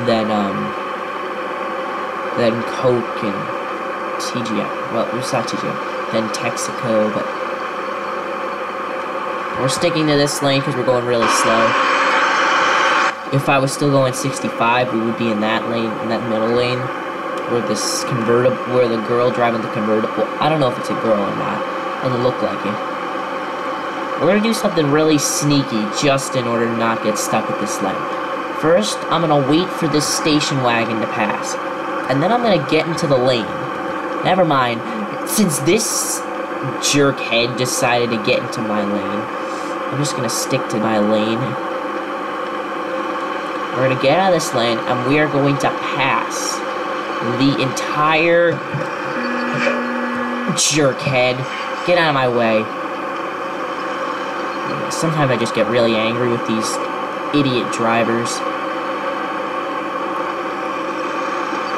than Coke and TGI. Well, we saw TGI. Then Texaco, but we're sticking to this lane because we're going really slow. If I was still going 65, we would be in that lane, in that middle lane, where this convertible, where the girl driving the convertible. I don't know if it's a girl or not. Doesn't look like it. We're gonna do something really sneaky just in order to not get stuck with this lane. First, I'm gonna wait for this station wagon to pass, and then I'm gonna get into the lane. Never mind, since this jerkhead decided to get into my lane, I'm just gonna stick to my lane. We're gonna get out of this lane, and we are going to pass the entire jerkhead. Get out of my way. Sometimes I just get really angry with these idiot drivers.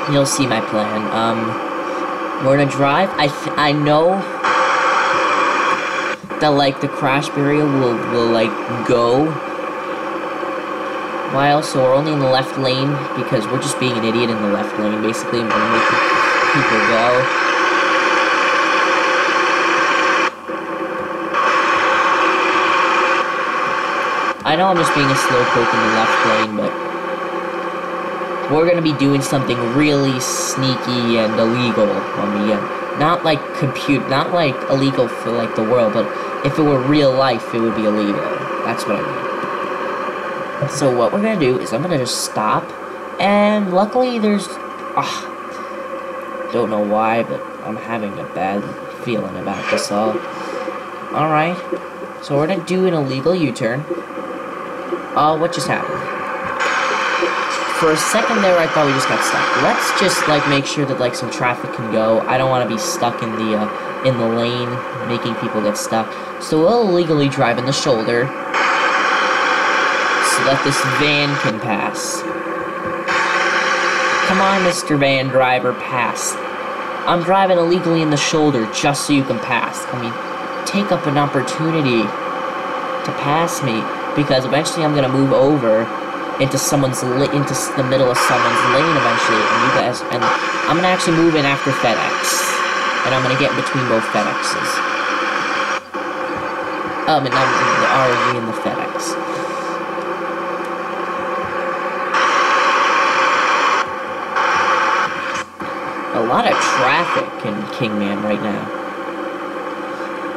You'll see my plan. We're gonna drive. I know that like the crash barrier will like go. While so we're only in the left lane because we're just being an idiot in the left lane. Basically, we're gonna make people go. I know I'm just being a slowpoke in the left lane, but we're gonna be doing something really sneaky and illegal on the end. Not like not like illegal for like the world, but if it were real life, it would be illegal. That's what I mean. So what we're gonna do is I'm gonna just stop, and luckily there's don't know why, but I'm having a bad feeling about this all. Alright. So we're gonna do an illegal U-turn. What just happened? For a second there, I thought we just got stuck. Let's just, like, make sure that, like, some traffic can go. I don't want to be stuck in the lane, making people get stuck. So we'll illegally drive in the shoulder so that this van can pass. Come on, Mr. Van Driver, pass. I'm driving illegally in the shoulder just so you can pass. I mean, take up an opportunity to pass me, because eventually I'm gonna move over into the middle of someone's lane eventually, and I'm gonna actually move in after FedEx, and I'm gonna get in between both FedExes. And I'm the RV and the FedEx. A lot of traffic in Kingman right now.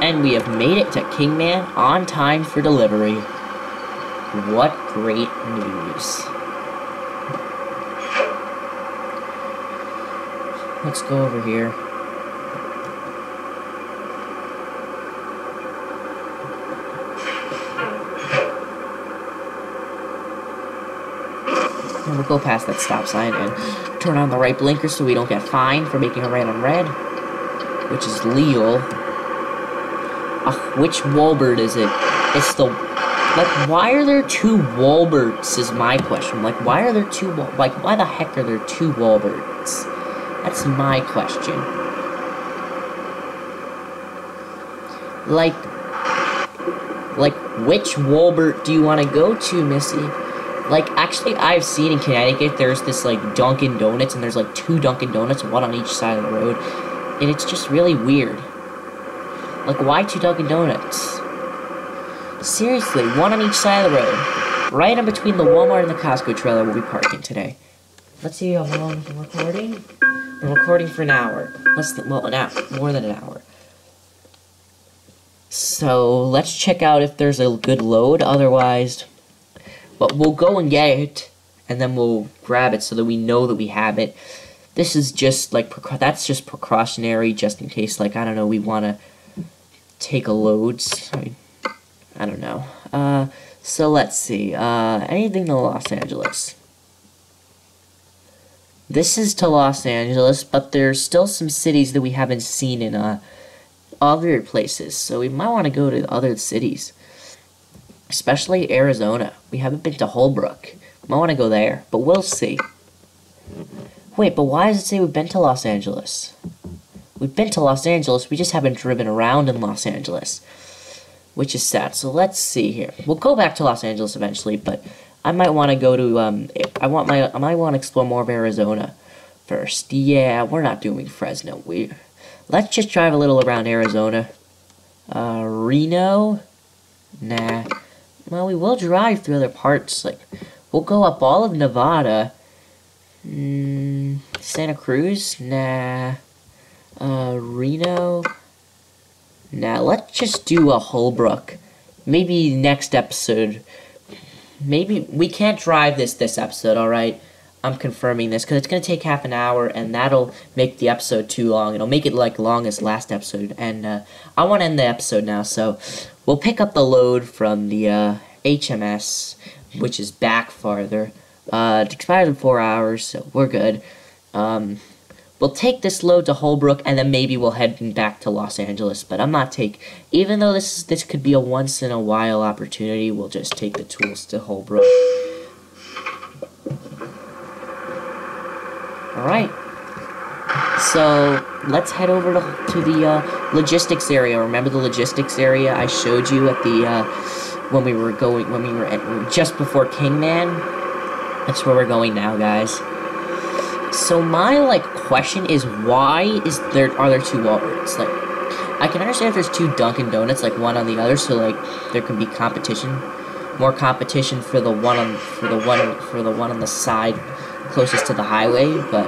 And we have made it to Kingman on time for delivery. What great news. Let's go over here. And we'll go past that stop sign and turn on the right blinker so we don't get fined for making a right on red, which is legal. Which Walbert is it? It's the... Like, why are there two Walberts is my question. Like, why are there two... Like, why the heck are there two Walberts? That's my question. Like, which Walbert do you want to go to, Missy? Like, actually, I've seen in Connecticut, there's this, like, Dunkin' Donuts, and there's, like, two Dunkin' Donuts, one on each side of the road, and it's just really weird. Like, why two Dunkin' Donuts? Seriously, one on each side of the road. Right in between the Walmart and the Costco trailer we'll be parking today. Let's see how long we're recording. We're recording for an hour. Well, an hour. More than an hour. So, let's check out if there's a good load, otherwise... But we'll go and get it, and then we'll grab it so that we know that we have it. This is just, like, that's just precautionary, just in case, like, I don't know, we want to take a load. I don't know. So let's see. Anything to Los Angeles. This is to Los Angeles, but there's still some cities that we haven't seen in, other places. So we might want to go to other cities. Especially Arizona. We haven't been to Holbrook. Might want to go there, but we'll see. Wait, but why does it say we've been to Los Angeles? We've been to Los Angeles, we just haven't driven around in Los Angeles. Which is sad. So let's see here. We'll go back to Los Angeles eventually, but I might want to go to, I might want to explore more of Arizona first. Yeah, we're not doing Fresno. Let's just drive a little around Arizona. Reno? Nah. Well, we will drive through other parts, like, we'll go up all of Nevada. Santa Cruz? Nah. Reno? Nah, let's just do a Holbrook. Maybe next episode. Maybe, we can't drive this episode, alright? I'm confirming this, because it's going to take half an hour, and that'll make the episode too long. It'll make it, like, long as last episode, and, I want to end the episode now, so we'll pick up the load from the, HMS, which is back farther. It expires in 4 hours, so we're good. We'll take this load to Holbrook, and then maybe we'll head back to Los Angeles, but I'm not even though this could be a once-in-a-while opportunity, we'll just take the tools to Holbrook. Alright, so let's head over to the logistics area. Remember the logistics area I showed you at the when we were just before Kingman? That's where we're going now, guys. So my question is, why are there two Walmarts? Like, I can understand if there's two Dunkin' Donuts, like one on the other, so there can be competition, more competition for the one on the side closest to the highway, but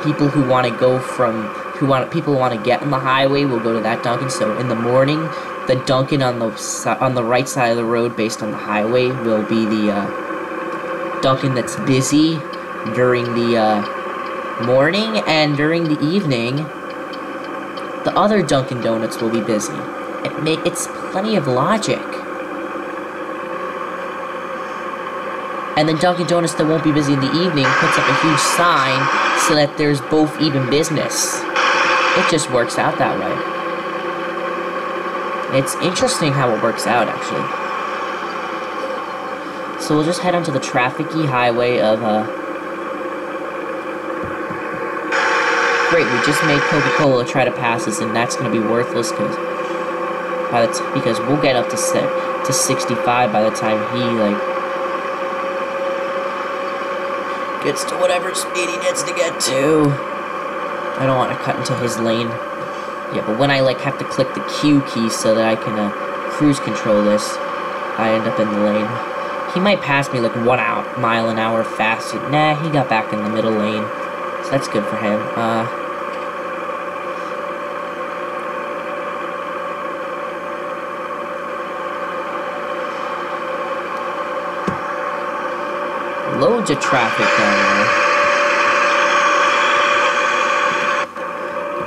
people who want to get on the highway will go to that Dunkin'. So in the morning, the Dunkin' on the right side of the road, based on the highway, will be the Dunkin' that's busy during the morning, and during the evening, the other Dunkin' Donuts will be busy. It's plenty of logic. And then Dunkin' Donuts that won't be busy in the evening puts up a huge sign so that there's both even business. It just works out that way. It's interesting how it works out, actually. So we'll just head onto the traffic-y highway of, Great, we just made Coca-Cola try to pass us, and that's gonna be worthless, because we'll get up to 65 by the time he, like, gets to whatever speed he needs to get to. I don't want to cut into his lane. Yeah, but when I, like, have to click the Q key so that I can, cruise control this, I end up in the lane. He might pass me, like, 1 mile an hour faster. Nah, he got back in the middle lane. So that's good for him. Loads of traffic down there.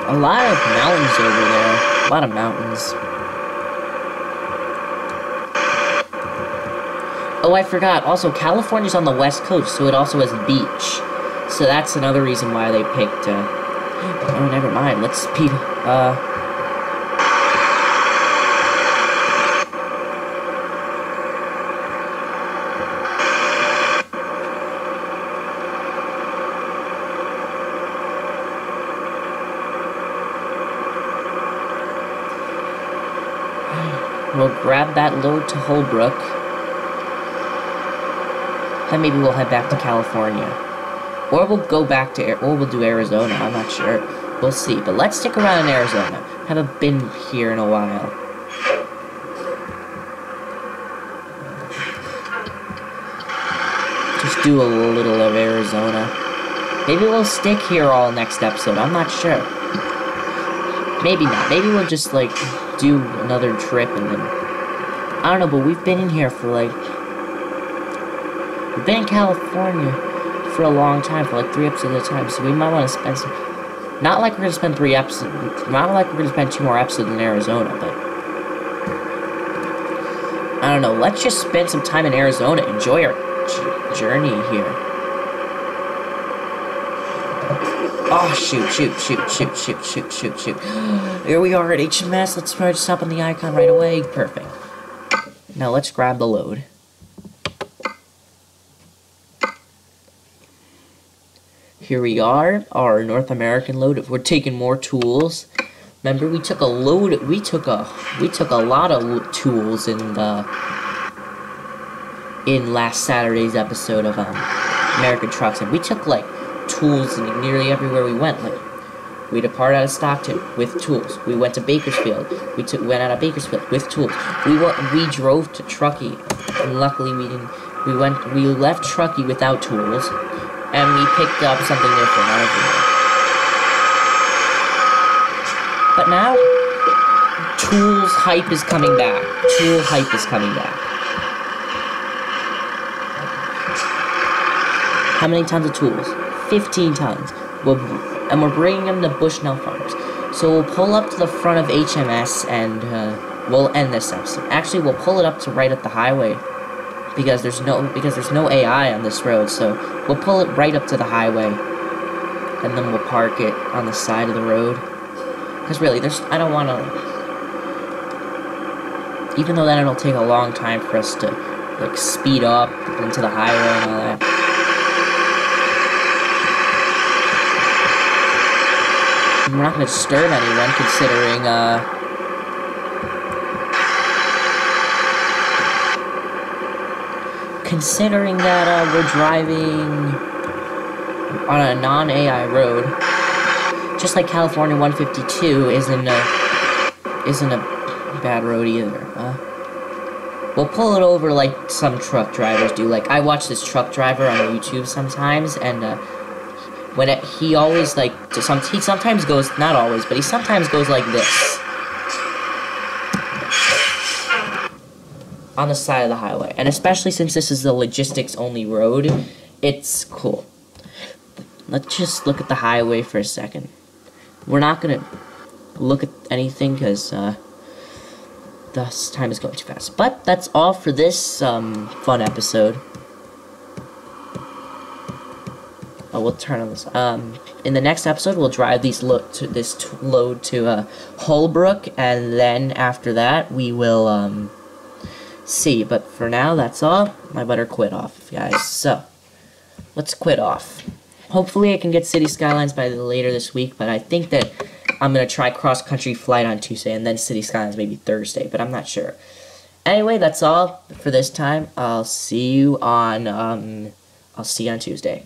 A lot of mountains over there. A lot of mountains. Oh, I forgot. Also, California's on the west coast, so it also has a beach. So that's another reason why they picked, oh, never mind. Let's speed, we'll grab that load to Holbrook. Then maybe we'll head back to California. Or we'll go back to, or we'll do Arizona, I'm not sure. We'll see, but let's stick around in Arizona. Haven't been here in a while. Just do a little of Arizona. Maybe we'll stick here all next episode, I'm not sure. Maybe not, maybe we'll just, like, do another trip and then... I don't know, but we've been in here for, like... We've been in California for a long time, for like 3 episodes at a time, so we might want to spend some... Not like we're going to spend 3 episodes, not like we're going to spend 2 more episodes in Arizona, but... I don't know, let's just spend some time in Arizona, enjoy our journey here. Oh, shoot. Here we are at HMS, let's try to stop on the icon right away, perfect. Now let's grab the load. Here we are, our North American load. If we're taking more tools, remember we took a load. We took a lot of tools in last Saturday's episode of American Trucks, and we took like tools nearly everywhere we went. Like we departed out of Stockton with tools. We went to Bakersfield. Went out of Bakersfield with tools. We drove to Truckee, and luckily we didn't. We left Truckee without tools. And we picked up something different out of here. But now, Tools hype is coming back. Tool hype is coming back. How many tons of tools? 15 tons. And we're bringing them to Bushnell Farms. So we'll pull up to the front of HMS and we'll end this episode. Actually, we'll pull it up to right at the highway. Because there's no AI on this road, so we'll pull it right up to the highway, and then we'll park it on the side of the road. Because really, I don't want to, even though that'll take a long time for us to, like, speed up into the highway and all that. And we're not going to disturb anyone, considering that we're driving on a non-AI road, just like California 152 isn't a bad road either. We'll pull it over like some truck drivers do. Like I watch this truck driver on YouTube sometimes, and he always like he sometimes goes, not always, but he sometimes goes like this. On the side of the highway, and especially since this is a logistics-only road, it's cool. Let's just look at the highway for a second. We're not gonna... look at anything because this time is going too fast. But that's all for this fun episode. Oh, we'll turn on this. In the next episode, we'll drive this load to Holbrook, and then after that, we will see. But for now, that's all. I better quit off, guys. So, let's quit off. Hopefully, I can get City Skylines by later this week, but I think that I'm going to try Cross Country Flight on Tuesday, and then City Skylines maybe Thursday, but I'm not sure. Anyway, that's all for this time. I'll see you on Tuesday.